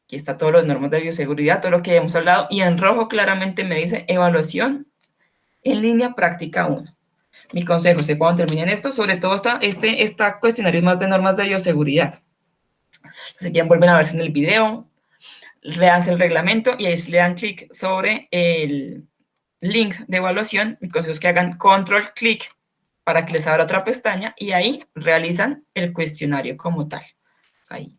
Aquí está todo lo de normas de bioseguridad, todo lo que hemos hablado, y en rojo claramente me dice evaluación en línea práctica 1. Mi consejo es que cuando terminen esto, sobre todo este cuestionario es más de normas de bioseguridad. Si quieren vuelven a verse en el video, leanse el reglamento y ahí le dan clic sobre el link de evaluación. Mi consejo es que hagan control clic para que les abra otra pestaña y ahí realizan el cuestionario como tal. Ahí.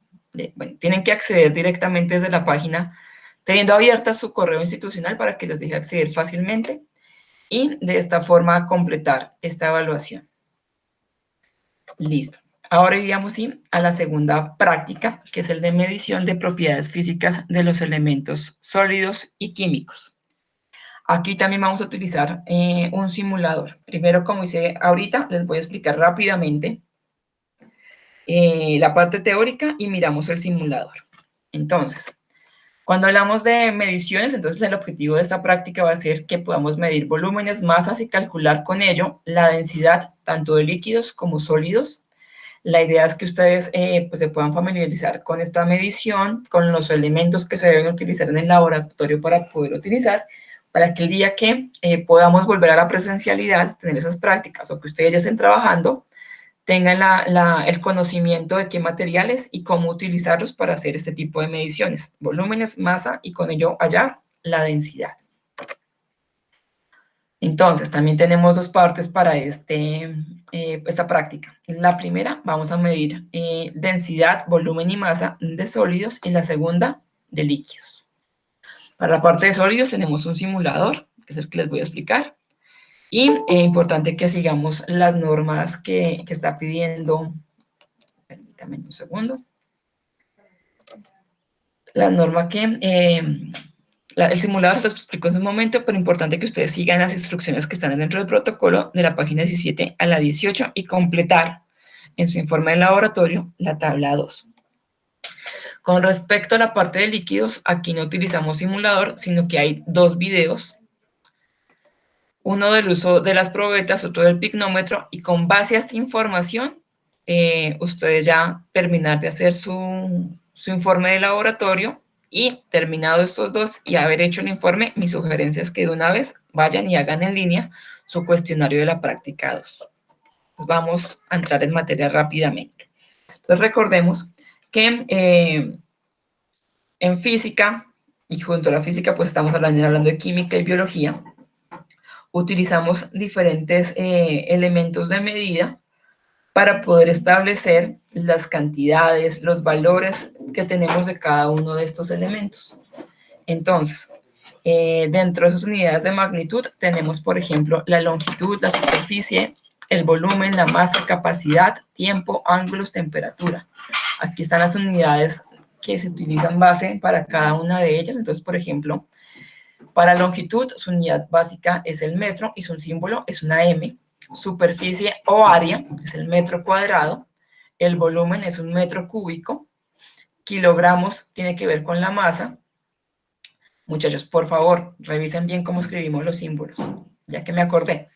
Bueno, tienen que acceder directamente desde la página, teniendo abierta su correo institucional para que les deje acceder fácilmente y de esta forma completar esta evaluación. Listo. Ahora iríamos a la segunda práctica, que es el de medición de propiedades físicas de los elementos sólidos y químicos. Aquí también vamos a utilizar un simulador. Primero, como hice ahorita, les voy a explicar rápidamente la parte teórica y miramos el simulador. Entonces, cuando hablamos de mediciones, entonces el objetivo de esta práctica va a ser que podamos medir volúmenes, masas y calcular con ello la densidad tanto de líquidos como sólidos. La idea es que ustedes pues se puedan familiarizar con esta medición, con los elementos que se deben utilizar en el laboratorio para poder utilizar, para que el día que podamos volver a la presencialidad, tener esas prácticas o que ustedes ya estén trabajando, tengan el conocimiento de qué materiales y cómo utilizarlos para hacer este tipo de mediciones, volúmenes, masa y con ello hallar la densidad. Entonces, también tenemos dos partes para esta práctica. La primera, vamos a medir densidad, volumen y masa de sólidos, y la segunda, de líquidos. Para la parte de sólidos tenemos un simulador, que es el que les voy a explicar, y es importante que sigamos las normas que está pidiendo. Permítanme un segundo. La norma que... el simulador se los explico en un momento, pero importante que ustedes sigan las instrucciones que están dentro del protocolo de la página 17 a la 18 y completar en su informe de laboratorio la tabla 2. Con respecto a la parte de líquidos, aquí no utilizamos simulador, sino que hay dos videos. Uno del uso de las probetas, otro del pignómetro, y con base a esta información, ustedes ya terminar de hacer su informe de laboratorio, y terminado estos dos y haber hecho el informe, mi sugerencia es que de una vez vayan y hagan en línea su cuestionario de la práctica 2. Pues vamos a entrar en materia rápidamente. Entonces recordemos que en física, y junto a la física pues estamos hablando de química y biología, utilizamos diferentes elementos de medida para poder establecer las cantidades, los valores que tenemos de cada uno de estos elementos. Entonces, dentro de esas unidades de magnitud tenemos, por ejemplo, la longitud, la superficie, el volumen, la masa, capacidad, tiempo, ángulos, temperatura. Aquí están las unidades que se utilizan base para cada una de ellas. Entonces, por ejemplo, para longitud, su unidad básica es el metro y su símbolo es una M. Superficie o área es el metro cuadrado. El volumen es un metro cúbico. Kilogramos tiene que ver con la masa. Muchachos, por favor, revisen bien cómo escribimos los símbolos, ya que me acordé,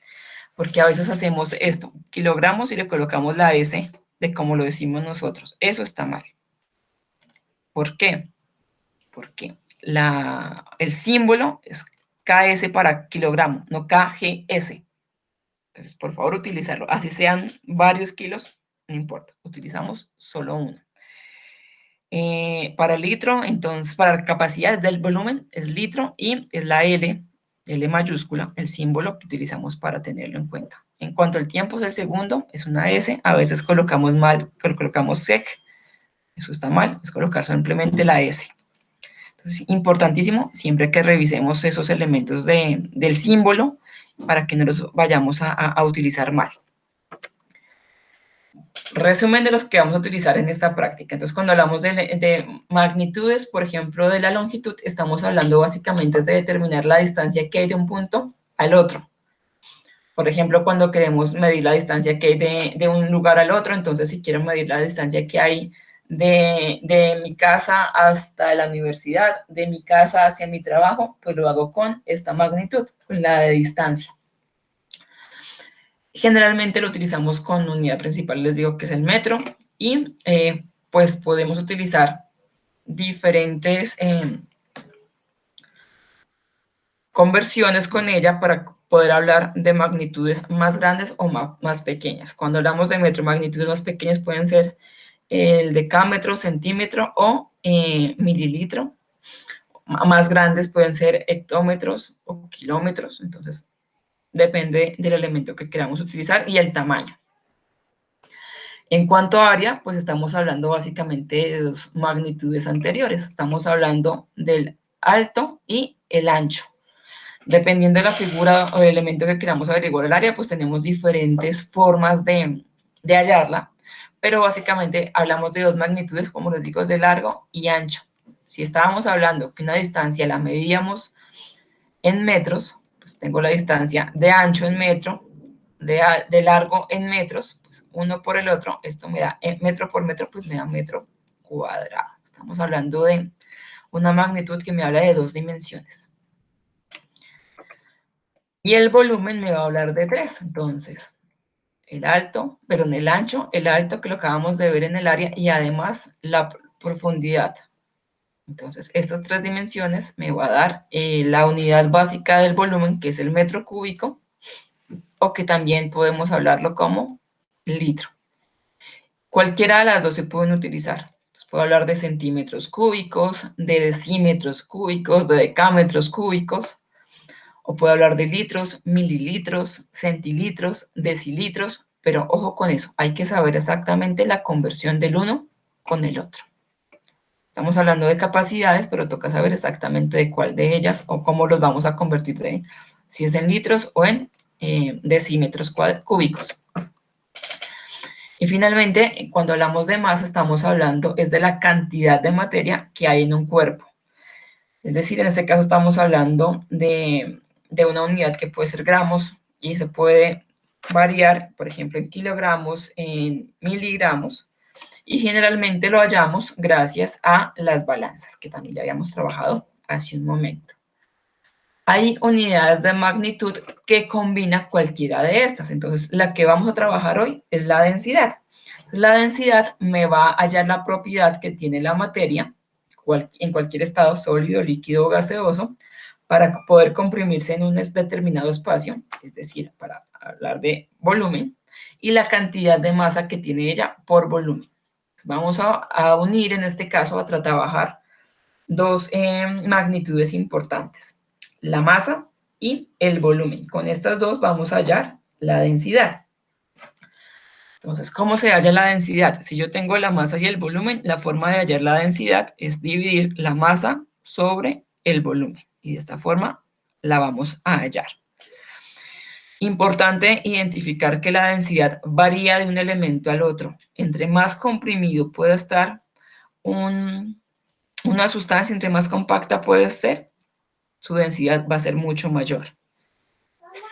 porque a veces hacemos esto, kilogramos, y le colocamos la S de como lo decimos nosotros. Eso está mal. ¿Por qué? Porque el símbolo es KS para kilogramo, no KGS. Entonces, por favor, utilizarlo. Así sean varios kilos, no importa, utilizamos solo uno. Para el litro, entonces, para la capacidad del volumen es litro, y es la L mayúscula, el símbolo que utilizamos para tenerlo en cuenta. En cuanto al tiempo es el segundo, es una S, a veces colocamos mal, colocamos sec, eso está mal, es colocar simplemente la S. Entonces, importantísimo, siempre que revisemos esos elementos del símbolo, para que no los vayamos a utilizar mal. Resumen de los que vamos a utilizar en esta práctica. Entonces, cuando hablamos de magnitudes, por ejemplo, de la longitud, estamos hablando básicamente de determinar la distancia que hay de un punto al otro. Por ejemplo, cuando queremos medir la distancia que hay de un lugar al otro, entonces si quiero medir la distancia que hay de mi casa hasta la universidad, de mi casa hacia mi trabajo, pues lo hago con esta magnitud, con la de distancia. Generalmente lo utilizamos con unidad principal, les digo que es el metro, y pues podemos utilizar diferentes conversiones con ella para poder hablar de magnitudes más grandes o más pequeñas. Cuando hablamos de metro, magnitudes más pequeñas pueden ser el decámetro, centímetro o mililitro. Más grandes pueden ser hectómetros o kilómetros. Entonces, depende del elemento que queramos utilizar y el tamaño. En cuanto a área, pues estamos hablando básicamente de dos magnitudes anteriores. Estamos hablando del alto y el ancho. Dependiendo de la figura o el elemento que queramos averiguar el área, pues tenemos diferentes formas de hallarla, pero básicamente hablamos de dos magnitudes, como les digo, de largo y ancho. Si estábamos hablando que una distancia la medíamos en metros, pues tengo la distancia de ancho en metro, de largo en metros, pues uno por el otro, esto me da metro por metro, pues me da metro cuadrado. Estamos hablando de una magnitud que me habla de dos dimensiones. Y el volumen me va a hablar de tres, entonces, el ancho, el alto que lo acabamos de ver en el área, y además la profundidad. Entonces, estas tres dimensiones me va a dar la unidad básica del volumen, que es el metro cúbico, o que también podemos hablarlo como litro. Cualquiera de las dos se pueden utilizar. Entonces, Puedo hablar de centímetros cúbicos, de decímetros cúbicos, de decámetros cúbicos, o puedo hablar de litros, mililitros, centilitros, decilitros, pero ojo con eso, hay que saber exactamente la conversión del uno con el otro. Estamos hablando de capacidades, pero toca saber exactamente de cuál de ellas o cómo los vamos a convertir, si es en litros o en decímetros cúbicos. Y finalmente, cuando hablamos de masa, estamos hablando es de la cantidad de materia que hay en un cuerpo. Es decir, en este caso estamos hablando de una unidad que puede ser gramos y se puede variar, por ejemplo, en kilogramos, en miligramos, y generalmente lo hallamos gracias a las balanzas, que también ya habíamos trabajado hace un momento. Hay unidades de magnitud que combina cualquiera de estas. Entonces, la que vamos a trabajar hoy es la densidad. La densidad me va a hallar la propiedad que tiene la materia en cualquier estado sólido, líquido o gaseoso para poder comprimirse en un determinado espacio, es decir, para hablar de volumen, y la cantidad de masa que tiene ella por volumen. Vamos a unir en este caso, a trabajar dos magnitudes importantes, la masa y el volumen. Con estas dos vamos a hallar la densidad. Entonces, ¿cómo se halla la densidad? Si yo tengo la masa y el volumen, la forma de hallar la densidad es dividir la masa sobre el volumen. Y de esta forma la vamos a hallar. Importante identificar que la densidad varía de un elemento al otro. Entre más comprimido pueda estar una sustancia, entre más compacta puede ser, su densidad va a ser mucho mayor.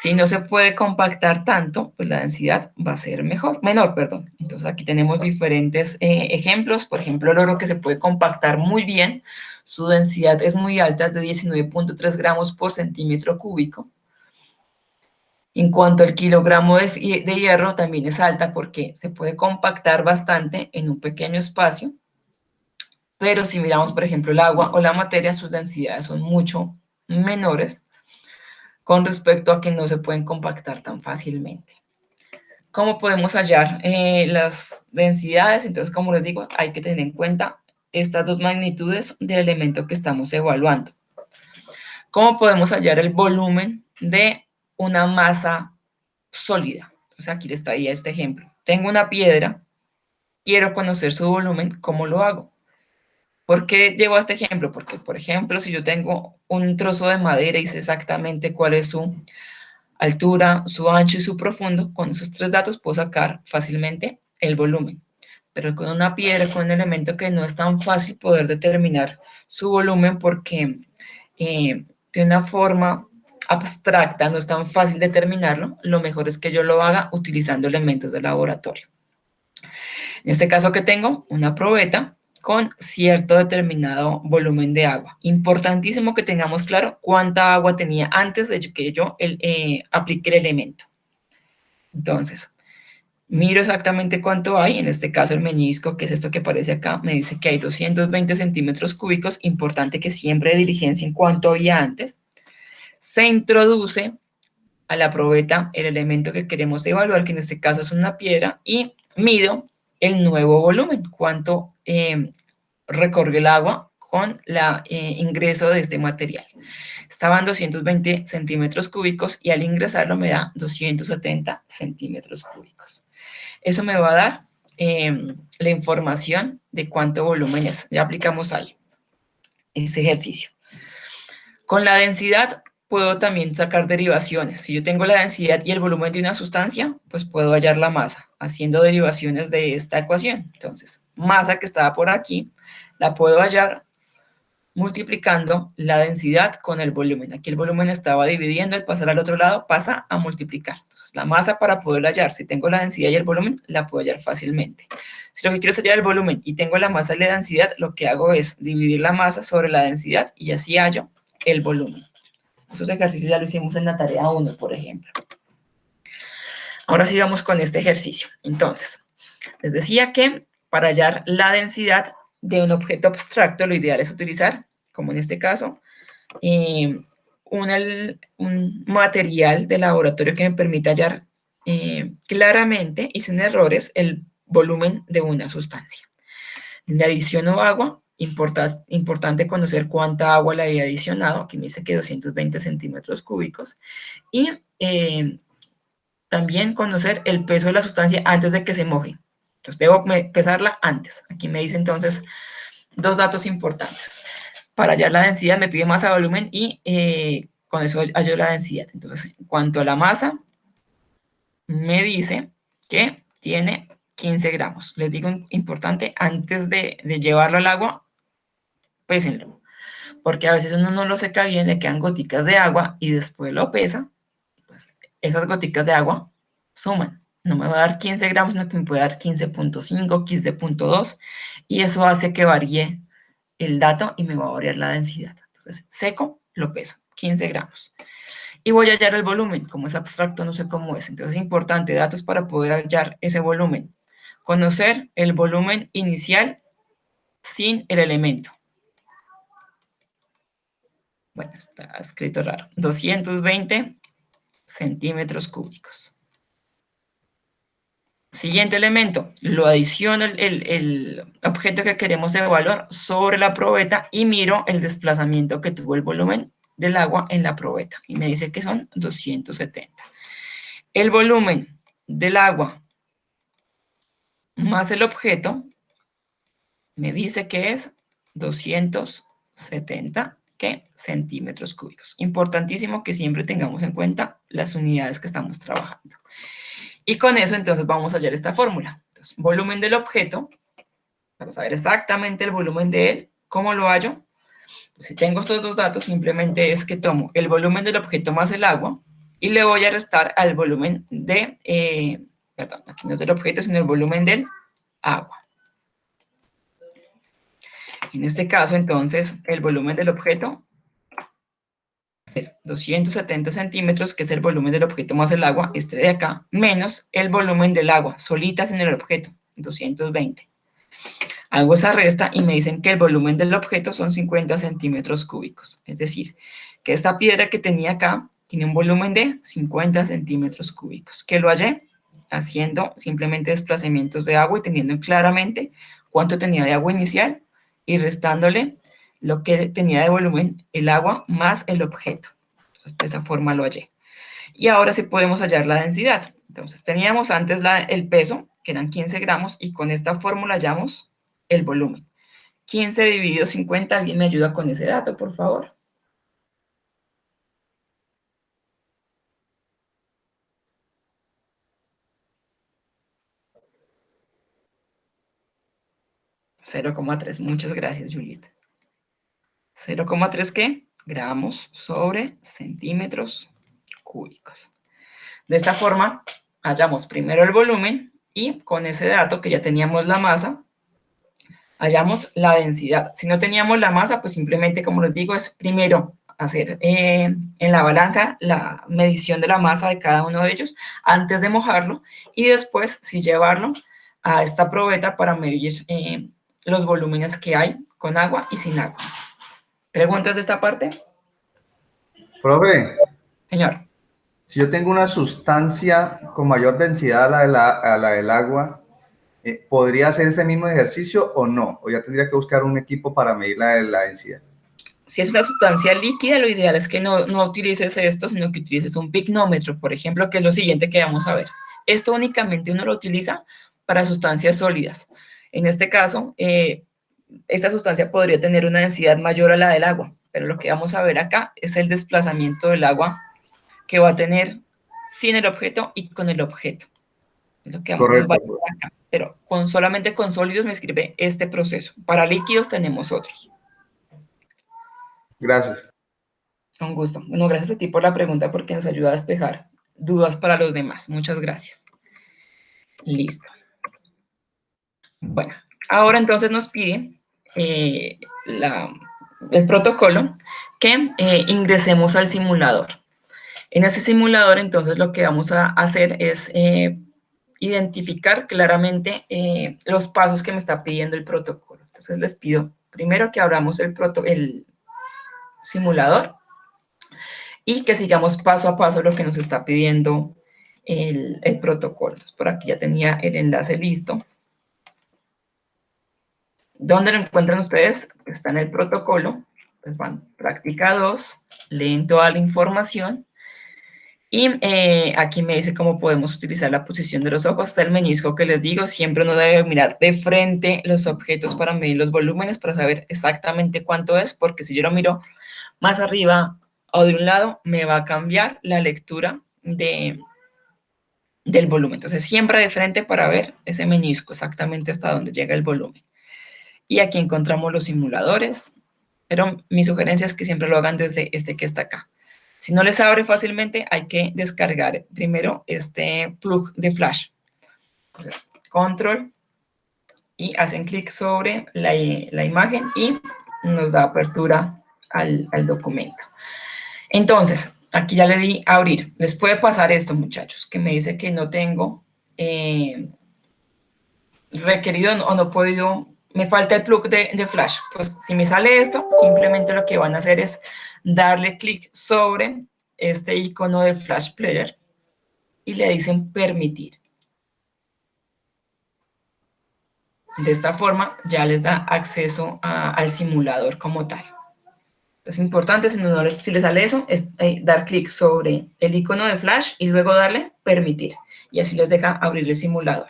Si no se puede compactar tanto, pues la densidad va a ser menor. Entonces aquí tenemos diferentes ejemplos. Por ejemplo, el oro, que se puede compactar muy bien, su densidad es muy alta, es de 19.3 gramos por centímetro cúbico. En cuanto al kilogramo de hierro, también es alta porque se puede compactar bastante en un pequeño espacio. Pero si miramos, por ejemplo, el agua o la materia, sus densidades son mucho menores con respecto a que no se pueden compactar tan fácilmente. ¿Cómo podemos hallar las densidades? Entonces, como les digo, hay que tener en cuenta estas dos magnitudes del elemento que estamos evaluando. ¿Cómo podemos hallar el volumen de una masa sólida? Entonces, aquí les traía este ejemplo. Tengo una piedra, quiero conocer su volumen, ¿cómo lo hago? ¿Por qué llevo a este ejemplo? Porque, por ejemplo, si yo tengo un trozo de madera y sé exactamente cuál es su altura, su ancho y su profundo, con esos tres datos puedo sacar fácilmente el volumen. Pero con una piedra, con un elemento que no es tan fácil poder determinar su volumen porque de una forma abstracta no es tan fácil determinarlo, lo mejor es que yo lo haga utilizando elementos de laboratorio. En este caso que tengo una probeta con cierto determinado volumen de agua. Importantísimo que tengamos claro cuánta agua tenía antes de que yo aplique el elemento. Entonces, miro exactamente cuánto hay. En este caso el meñisco, que es esto que aparece acá, me dice que hay 220 centímetros cúbicos. Importante que siempre diligencien cuánto había antes. Se introduce a la probeta el elemento que queremos evaluar, que en este caso es una piedra, y mido el nuevo volumen, cuánto recorre el agua con el ingreso de este material. Estaban 220 centímetros cúbicos y al ingresarlo me da 270 centímetros cúbicos. Eso me va a dar la información de cuánto volumen es. Ya aplicamos ahí ese ejercicio. Con la densidad puedo también sacar derivaciones. Si yo tengo la densidad y el volumen de una sustancia, pues puedo hallar la masa haciendo derivaciones de esta ecuación. Entonces, masa que estaba por aquí, la puedo hallar multiplicando la densidad con el volumen. Aquí el volumen estaba dividiendo, al pasar al otro lado pasa a multiplicar. Entonces, la masa para poder hallar, si tengo la densidad y el volumen, la puedo hallar fácilmente. Si lo que quiero es hallar el volumen y tengo la masa y la densidad, lo que hago es dividir la masa sobre la densidad y así hallo el volumen. Esos ejercicios ya lo hicimos en la tarea 1, por ejemplo. Ahora sí vamos con este ejercicio. Entonces, les decía que para hallar la densidad de un objeto abstracto, lo ideal es utilizar, como en este caso, un material de laboratorio que me permita hallar claramente y sin errores el volumen de una sustancia. le adiciono agua, importante conocer cuánta agua le había adicionado, aquí me dice que 220 centímetros cúbicos, y también conocer el peso de la sustancia antes de que se moje. Entonces, debo pesarla antes. Aquí me dice entonces dos datos importantes. Para hallar la densidad me pide masa, volumen y con eso hallo la densidad. Entonces, en cuanto a la masa, me dice que tiene 15 gramos. Les digo, importante, antes de llevarlo al agua, pésenlo. Porque a veces uno no lo seca bien, le quedan goticas de agua y después lo pesa, pues esas goticas de agua suman. No me va a dar 15 gramos, sino que me puede dar 15.5, 15.2 y eso hace que varíe el dato y me va a variar la densidad. Entonces, seco, lo peso, 15 gramos. Y voy a hallar el volumen. Como es abstracto, no sé cómo es. Entonces, es importante, datos para poder hallar ese volumen. Conocer el volumen inicial sin el elemento. Bueno, está escrito raro. 220 centímetros cúbicos. Siguiente elemento, lo adiciono el objeto que queremos evaluar sobre la probeta y miro el desplazamiento que tuvo el volumen del agua en la probeta. Y me dice que son 270. El volumen del agua más el objeto me dice que es 270 centímetros cúbicos. Importantísimo que siempre tengamos en cuenta las unidades que estamos trabajando. Y con eso entonces vamos a hallar esta fórmula. Entonces, volumen del objeto, para saber exactamente el volumen de él, ¿cómo lo hallo? Pues si tengo estos dos datos, simplemente es que tomo el volumen del objeto más el agua y le voy a restar al volumen de, perdón, aquí no es del objeto, sino el volumen del agua. En este caso, entonces, el volumen del objeto es 270 centímetros, que es el volumen del objeto más el agua, este de acá, menos el volumen del agua, solitas en el objeto, 220. Hago esa resta y me dicen que el volumen del objeto son 50 centímetros cúbicos. Es decir, que esta piedra que tenía acá tiene un volumen de 50 centímetros cúbicos. ¿Qué lo hallé? Haciendo simplemente desplazamientos de agua y teniendo claramente cuánto tenía de agua inicial y restándole lo que tenía de volumen el agua más el objeto. Entonces, de esa forma lo hallé. Y ahora sí podemos hallar la densidad. Entonces, teníamos antes el peso, que eran 15 gramos, y con esta fórmula hallamos el volumen. 15 dividido 50, ¿alguien me ayuda con ese dato, por favor? $0,3. Muchas gracias, Julieta. ¿0,3 qué? Gramos sobre centímetros cúbicos. De esta forma, hallamos primero el volumen y con ese dato que ya teníamos la masa, hallamos la densidad. Si no teníamos la masa, pues simplemente, como les digo, es primero hacer en la balanza la medición de la masa de cada uno de ellos antes de mojarlo y después sí llevarlo a esta probeta para medir los volúmenes que hay con agua y sin agua. ¿Preguntas de esta parte? Profe, Señor. si yo tengo una sustancia con mayor densidad a la del agua, ¿podría hacer ese mismo ejercicio o no? ¿O ya tendría que buscar un equipo para medir la densidad? Si es una sustancia líquida, lo ideal es que no utilices esto, sino que utilices un pignómetro, por ejemplo, que es lo siguiente que vamos a ver. Esto únicamente uno lo utiliza para sustancias sólidas. En este caso, esta sustancia podría tener una densidad mayor a la del agua, pero lo que vamos a ver acá es el desplazamiento del agua que va a tener sin el objeto y con el objeto. Es lo que vamos a ver acá. Pero solamente con sólidos me escribe este proceso. Para líquidos tenemos otros. Gracias. Con gusto. Bueno, gracias a ti por la pregunta porque nos ayuda a despejar dudas para los demás. Muchas gracias. Listo. Bueno, ahora entonces nos pide el protocolo que ingresemos al simulador. En ese simulador, entonces, lo que vamos a hacer es identificar claramente los pasos que me está pidiendo el protocolo. Entonces, les pido primero que abramos el simulador y que sigamos paso a paso lo que nos está pidiendo el protocolo. Entonces, por aquí ya tenía el enlace listo. ¿Dónde lo encuentran ustedes? Está en el protocolo, pues van, práctica 2, leen toda la información, y aquí me dice cómo podemos utilizar la posición de los ojos. Está el meñisco que les digo, siempre uno debe mirar de frente los objetos para medir los volúmenes, para saber exactamente cuánto es, porque si yo lo miro más arriba o de un lado, me va a cambiar la lectura del volumen. Entonces, siempre de frente para ver ese meñisco, exactamente hasta dónde llega el volumen. Y aquí encontramos los simuladores, pero mi sugerencia es que siempre lo hagan desde este que está acá. Si no les abre fácilmente, hay que descargar primero este plug de Flash. Entonces, control, y hacen clic sobre la imagen y nos da apertura al documento. Entonces, aquí ya le di a abrir. Les puede pasar esto, muchachos, que me dice que no tengo requerido o no he podido, me falta el plug de Flash. Pues si me sale esto, simplemente lo que van a hacer es darle clic sobre este icono de Flash Player y le dicen permitir. De esta forma ya les da acceso al simulador como tal. Es importante, si les sale eso, es dar clic sobre el icono de Flash y luego darle permitir. Y así les deja abrir el simulador.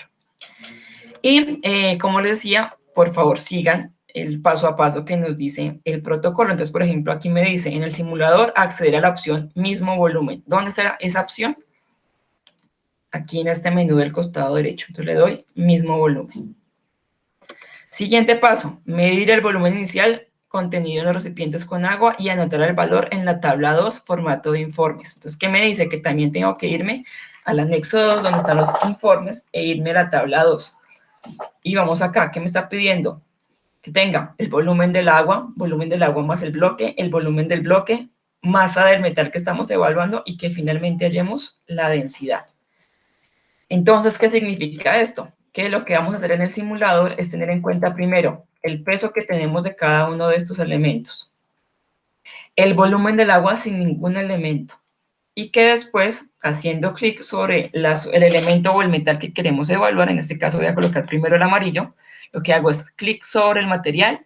Y como les decía, por favor sigan el paso a paso que nos dice el protocolo. Entonces, por ejemplo, aquí me dice, en el simulador acceder a la opción mismo volumen. ¿Dónde está esa opción? Aquí en este menú del costado derecho. Entonces le doy mismo volumen. Siguiente paso, medir el volumen inicial contenido en los recipientes con agua y anotar el valor en la tabla 2, formato de informes. Entonces, ¿qué me dice? Que también tengo que irme al anexo 2, donde están los informes, e irme a la tabla 2. Y vamos acá, ¿qué me está pidiendo? Que tenga el volumen del agua más el volumen del bloque, masa del metal que estamos evaluando y que finalmente hallemos la densidad. Entonces, ¿qué significa esto? Que lo que vamos a hacer en el simulador es tener en cuenta primero el peso que tenemos de cada uno de estos elementos, el volumen del agua sin ningún elemento, y que después, haciendo clic sobre el elemento o el metal que queremos evaluar, en este caso voy a colocar primero el amarillo, lo que hago es clic sobre el material,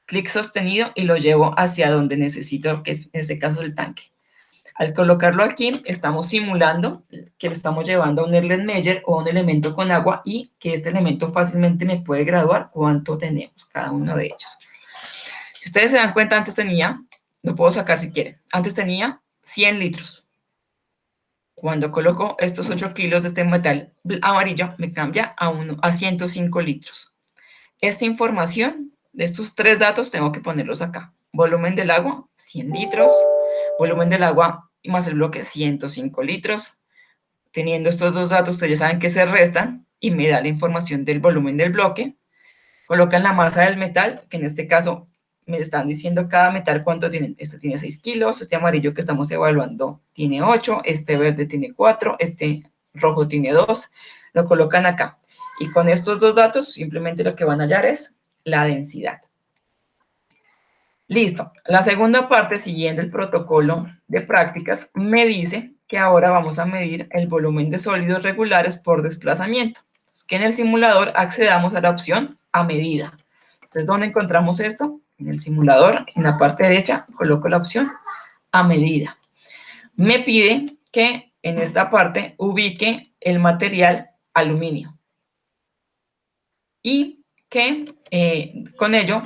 clic sostenido y lo llevo hacia donde necesito, que es, en este caso, el tanque. Al colocarlo aquí, estamos simulando que lo estamos llevando a un Erlenmeyer o a un elemento con agua y que este elemento fácilmente me puede graduar cuánto tenemos cada uno de ellos. Si ustedes se dan cuenta, antes tenía, lo puedo sacar si quieren, antes tenía 100 litros. Cuando coloco estos 8 kilos de este metal amarillo, me cambia a 105 litros. Esta información, de estos 3 datos, tengo que ponerlos acá. Volumen del agua, 100 litros. Volumen del agua más el bloque, 105 litros. Teniendo estos 2 datos, ustedes ya saben que se restan y me da la información del volumen del bloque. Colocan la masa del metal, que en este caso me están diciendo cada metal cuánto tiene. Este tiene 6 kilos, este amarillo que estamos evaluando tiene 8, este verde tiene 4, este rojo tiene 2. Lo colocan acá. Y con estos 2 datos, simplemente lo que van a hallar es la densidad. Listo. La segunda parte, siguiendo el protocolo de prácticas, me dice que ahora vamos a medir el volumen de sólidos regulares por desplazamiento. Entonces, que en el simulador accedamos a la opción a medida. Entonces, ¿dónde encontramos esto? En el simulador, en la parte derecha, coloco la opción a medida. Me pide que en esta parte ubique el material aluminio. Y que con ello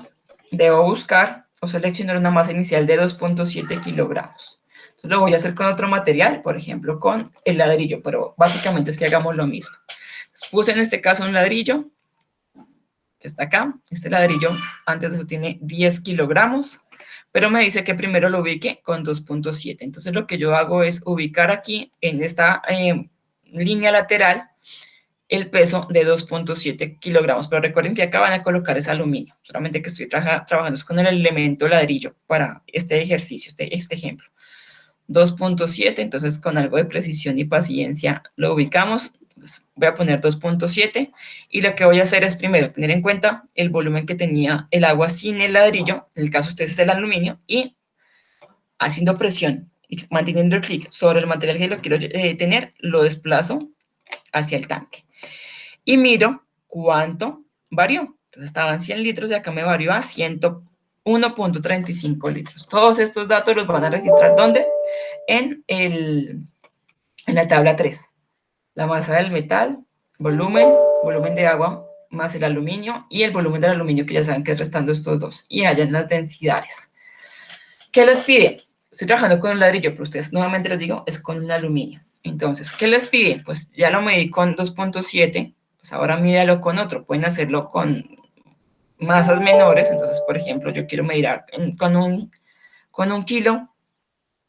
debo buscar o seleccionar una masa inicial de 2.7 kilogramos. Entonces lo voy a hacer con otro material, por ejemplo, con el ladrillo, pero básicamente es que hagamos lo mismo. Entonces puse en este caso un ladrillo, que está acá. Este ladrillo, antes de eso, tiene 10 kilogramos, pero me dice que primero lo ubique con 2.7. Entonces lo que yo hago es ubicar aquí, en esta línea lateral, el peso de 2.7 kilogramos, pero recuerden que acá van a colocar ese aluminio, solamente que estoy trabajando con el elemento ladrillo para este ejercicio, este ejemplo. 2.7, entonces con algo de precisión y paciencia lo ubicamos. Entonces voy a poner 2.7 y lo que voy a hacer es primero tener en cuenta el volumen que tenía el agua sin el ladrillo, en el caso de ustedes es el aluminio, y haciendo presión y manteniendo el clic sobre el material que lo quiero tener, lo desplazo hacia el tanque. Y miro cuánto varió. Entonces estaban 100 litros y acá me varió a 101.35 litros. Todos estos datos los van a registrar, ¿dónde? En la tabla 3. La masa del metal, volumen de agua, más el aluminio y el volumen del aluminio, que ya saben que es restando estos dos. Y allá en las densidades. ¿Qué les pide? Estoy trabajando con un ladrillo, pero ustedes nuevamente les digo, es con un aluminio. Entonces, ¿qué les pide? Pues ya lo medí con 2.7, pues ahora mídalo con otro. Pueden hacerlo con masas menores. Entonces, por ejemplo, yo quiero medir con un kilo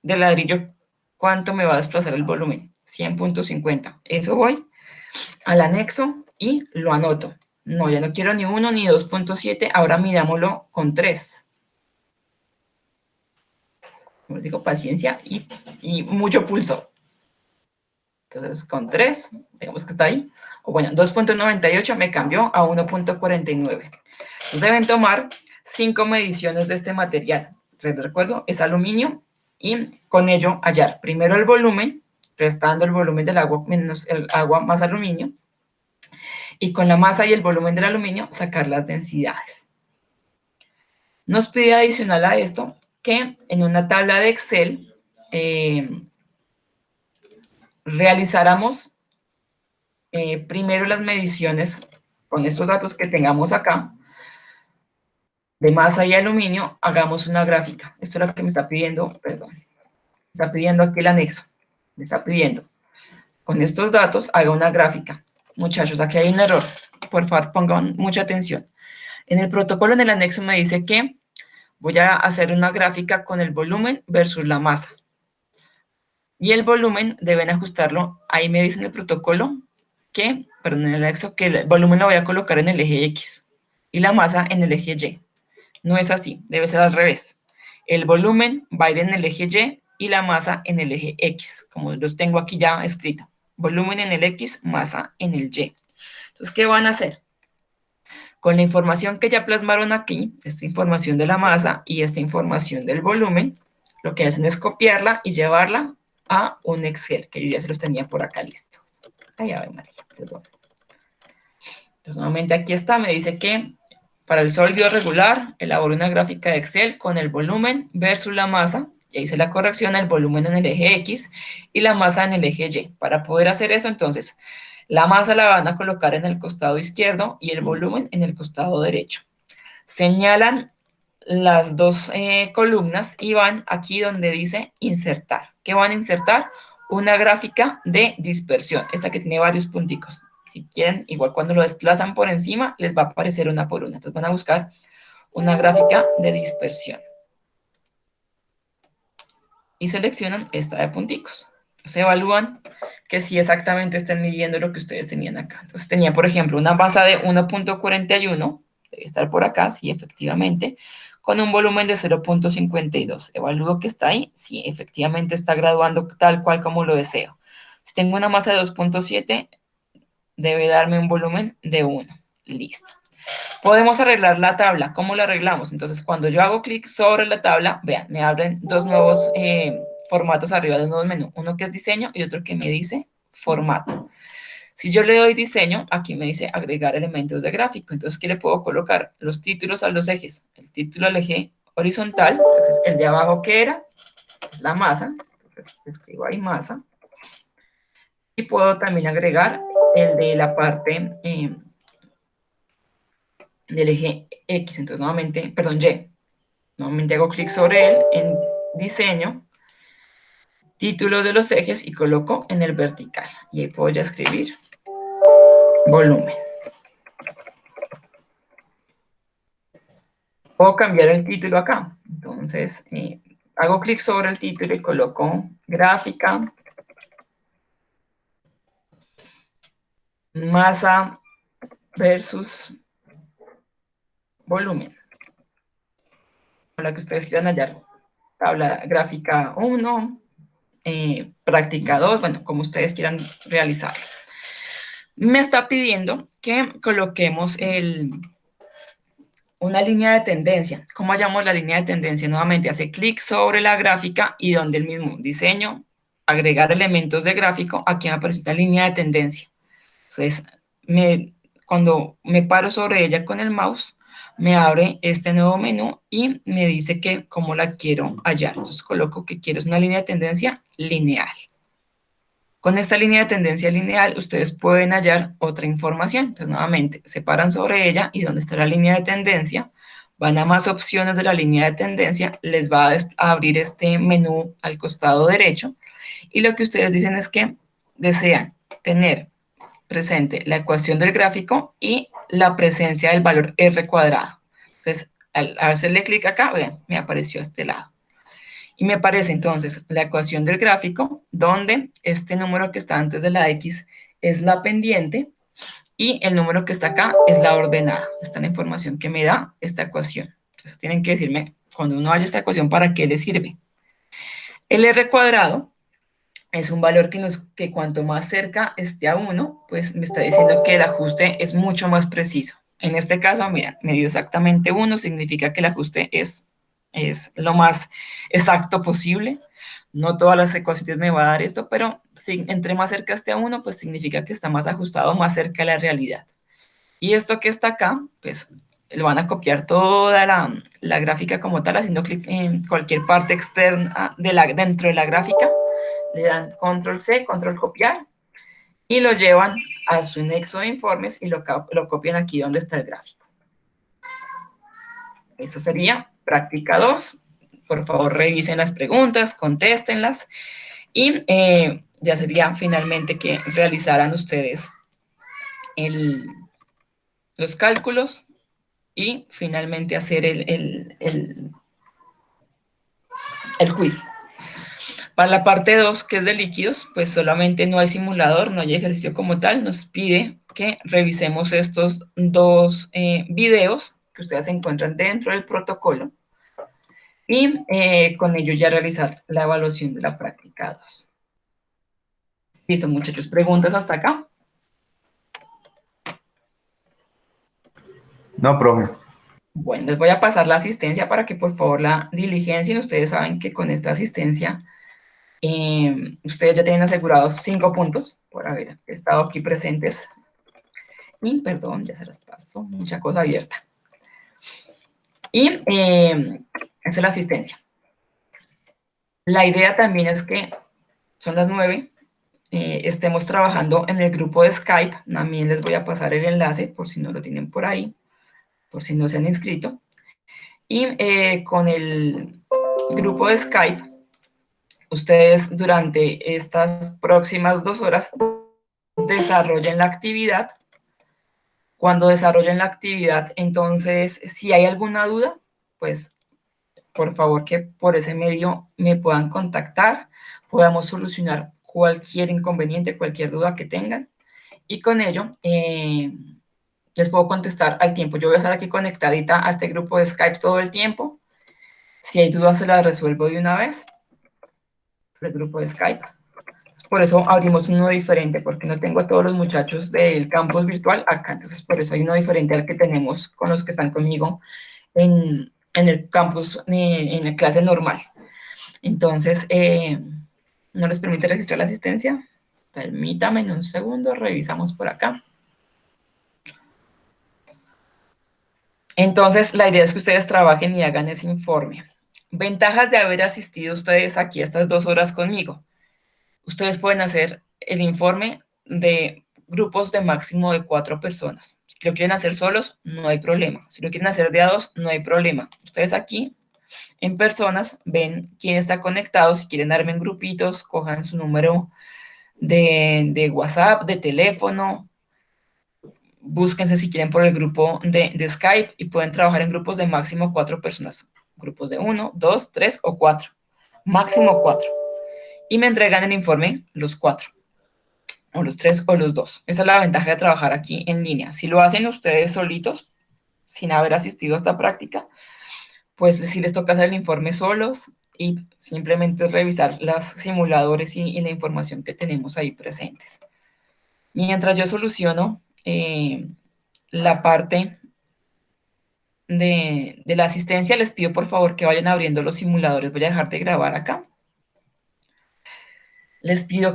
de ladrillo, ¿cuánto me va a desplazar el volumen? 100.50. Eso voy al anexo y lo anoto. No, ya no quiero ni 1 ni 2.7, ahora midámoslo con 3. Como les digo, paciencia y mucho pulso. Entonces, con 3, digamos que está ahí. O bueno, 2.98 me cambió a 1.49. Entonces, deben tomar 5 mediciones de este material. Les recuerdo, es aluminio y con ello hallar primero el volumen, restando el volumen del agua menos el agua más aluminio, y con la masa y el volumen del aluminio sacar las densidades. Nos pide adicional a esto que en una tabla de Excel realizáramos primero las mediciones con estos datos que tengamos acá de masa y aluminio, hagamos una gráfica. Esto es lo que me está pidiendo, perdón, me está pidiendo aquí el anexo, me está pidiendo. Con estos datos, haga una gráfica. Muchachos, aquí hay un error. Por favor, pongan mucha atención. En el protocolo, en el anexo, me dice que voy a hacer una gráfica con el volumen versus la masa. Y el volumen deben ajustarlo. Ahí me dice en el protocolo que, perdón, en el anexo, que el volumen lo voy a colocar en el eje X y la masa en el eje Y. No es así, debe ser al revés. El volumen va a ir en el eje Y y la masa en el eje X, como los tengo aquí ya escrito. Volumen en el X, masa en el Y. Entonces, ¿qué van a hacer? Con la información que ya plasmaron aquí, esta información de la masa y esta información del volumen, lo que hacen es copiarla y llevarla a un Excel, que yo ya se los tenía por acá listo. Ay, a ver, María, perdón. Entonces, nuevamente aquí está, me dice que para el sólido regular, elaboro una gráfica de Excel con el volumen versus la masa. Ya hice la corrección, el volumen en el eje X y la masa en el eje Y. Para poder hacer eso, entonces, la masa la van a colocar en el costado izquierdo y el volumen en el costado derecho. Señalan las dos columnas y van aquí donde dice insertar. ¿Qué van a insertar? Una gráfica de dispersión, esta que tiene varios punticos. Si quieren, igual cuando lo desplazan por encima, les va a aparecer una por una. Entonces van a buscar una gráfica de dispersión. Y seleccionan esta de punticos. Se evalúan que sí exactamente estén midiendo lo que ustedes tenían acá. Entonces tenía, por ejemplo, una masa de 1.41, debe estar por acá, sí, efectivamente, con un volumen de 0.52. Evalúo que está ahí, sí, efectivamente está graduando tal cual como lo deseo. Si tengo una masa de 2.7, debe darme un volumen de 1. Listo. Podemos arreglar la tabla. ¿Cómo la arreglamos? Entonces, cuando yo hago clic sobre la tabla, vean, me abren dos nuevos formatos arriba de un nuevo menú. Uno que es diseño y otro que me dice formato. Si yo le doy diseño, aquí me dice agregar elementos de gráfico. Entonces, ¿qué le puedo colocar? Los títulos a los ejes. El título al eje horizontal. Entonces, el de abajo, ¿qué era? Es la masa. Entonces, escribo ahí masa. Y puedo también agregar el de la parte del eje X. Entonces, nuevamente, perdón, Y. Nuevamente hago clic sobre él en diseño, títulos de los ejes y coloco en el vertical. Y ahí puedo ya escribir volumen. Puedo cambiar el título acá. Entonces, hago clic sobre el título y coloco gráfica, masa versus volumen. Para que ustedes quieran hallar tabla gráfica 1, práctica 2, bueno, como ustedes quieran realizar. Me está pidiendo que coloquemos una línea de tendencia. ¿Cómo hallamos la línea de tendencia? Nuevamente hace clic sobre la gráfica y donde el mismo diseño, agregar elementos de gráfico, aquí me aparece una línea de tendencia. Entonces, me cuando me paro sobre ella con el mouse, me abre este nuevo menú y me dice que cómo la quiero hallar. Entonces coloco que quiero es una línea de tendencia lineal. Con esta línea de tendencia lineal, ustedes pueden hallar otra información. Entonces, nuevamente, se paran sobre ella y donde está la línea de tendencia, van a más opciones de la línea de tendencia, les va a abrir este menú al costado derecho y lo que ustedes dicen es que desean tener presente la ecuación del gráfico y la presencia del valor R cuadrado. Entonces, al hacerle clic acá, vean, me apareció a este lado. Y me aparece entonces la ecuación del gráfico, donde este número que está antes de la X es la pendiente y el número que está acá es la ordenada. Esta es la información que me da esta ecuación. Entonces tienen que decirme, cuando uno haya esta ecuación, ¿para qué le sirve? El R cuadrado es un valor que cuanto más cerca esté a 1, pues me está diciendo que el ajuste es mucho más preciso. En este caso, mira, me dio exactamente 1, significa que el ajuste es lo más exacto posible. No todas las ecuaciones me va a dar esto, pero si entre más cerca esté a 1, pues significa que está más ajustado, más cerca de la realidad. Y esto que está acá, pues lo van a copiar toda la gráfica como tal, haciendo clic en cualquier parte externa dentro de la gráfica. Le dan control C, control copiar, y lo llevan a su nexo de informes y lo copian aquí donde está el gráfico. Eso sería práctica 2. Por favor, revisen las preguntas, contéstenlas, y ya sería finalmente que realizaran ustedes los cálculos y finalmente hacer el quiz. Para la parte 2, que es de líquidos, pues solamente no hay simulador, no hay ejercicio como tal, nos pide que revisemos estos dos videos que ustedes encuentran dentro del protocolo y con ello ya realizar la evaluación de la práctica 2. Listo, muchachos, ¿preguntas hasta acá? No, profe. Bueno, les voy a pasar la asistencia para que por favor la diligencien. Ustedes saben que con esta asistencia ustedes ya tienen asegurados 5 puntos por haber estado aquí presentes. Y perdón, ya se las paso, mucha cosa abierta. Y esa es la asistencia. La idea también es que son las 9, estemos trabajando en el grupo de Skype. También les voy a pasar el enlace por si no lo tienen por ahí, por si no se han inscrito. Y con el grupo de Skype, ustedes durante estas próximas 2 horas desarrollen la actividad. Cuando desarrollen la actividad, entonces, si hay alguna duda, pues por favor que por ese medio me puedan contactar, podamos solucionar cualquier inconveniente, cualquier duda que tengan, y con ello les puedo contestar al tiempo. Yo voy a estar aquí conectadita a este grupo de Skype todo el tiempo. Si hay dudas, se las resuelvo de una vez. El grupo de Skype. Por eso abrimos uno diferente, porque no tengo a todos los muchachos del campus virtual acá. Entonces, por eso hay uno diferente al que tenemos con los que están conmigo en el campus, en la clase normal. Entonces, ¿no les permite registrar la asistencia? Permítame en un segundo, revisamos por acá. Entonces, la idea es que ustedes trabajen y hagan ese informe. Ventajas de haber asistido ustedes aquí a estas 2 horas conmigo. Ustedes pueden hacer el informe de grupos de máximo de 4 personas. Si lo quieren hacer solos, no hay problema. Si lo quieren hacer de a 2, no hay problema. Ustedes aquí, en personas, ven quién está conectado. Si quieren darme en grupitos, cojan su número de WhatsApp, de teléfono. Búsquense si quieren por el grupo de Skype y pueden trabajar en grupos de máximo 4 personas. Grupos de 1, 2, 3 o 4. Máximo 4. Y me entregan el informe los 4. O los 3 o los 2. Esa es la ventaja de trabajar aquí en línea. Si lo hacen ustedes solitos, sin haber asistido a esta práctica, pues sí les toca hacer el informe solos y simplemente revisar los simuladores y la información que tenemos ahí presentes. Mientras yo soluciono la parte de la asistencia, les pido por favor que vayan abriendo los simuladores. Voy a dejar de grabar acá. Les pido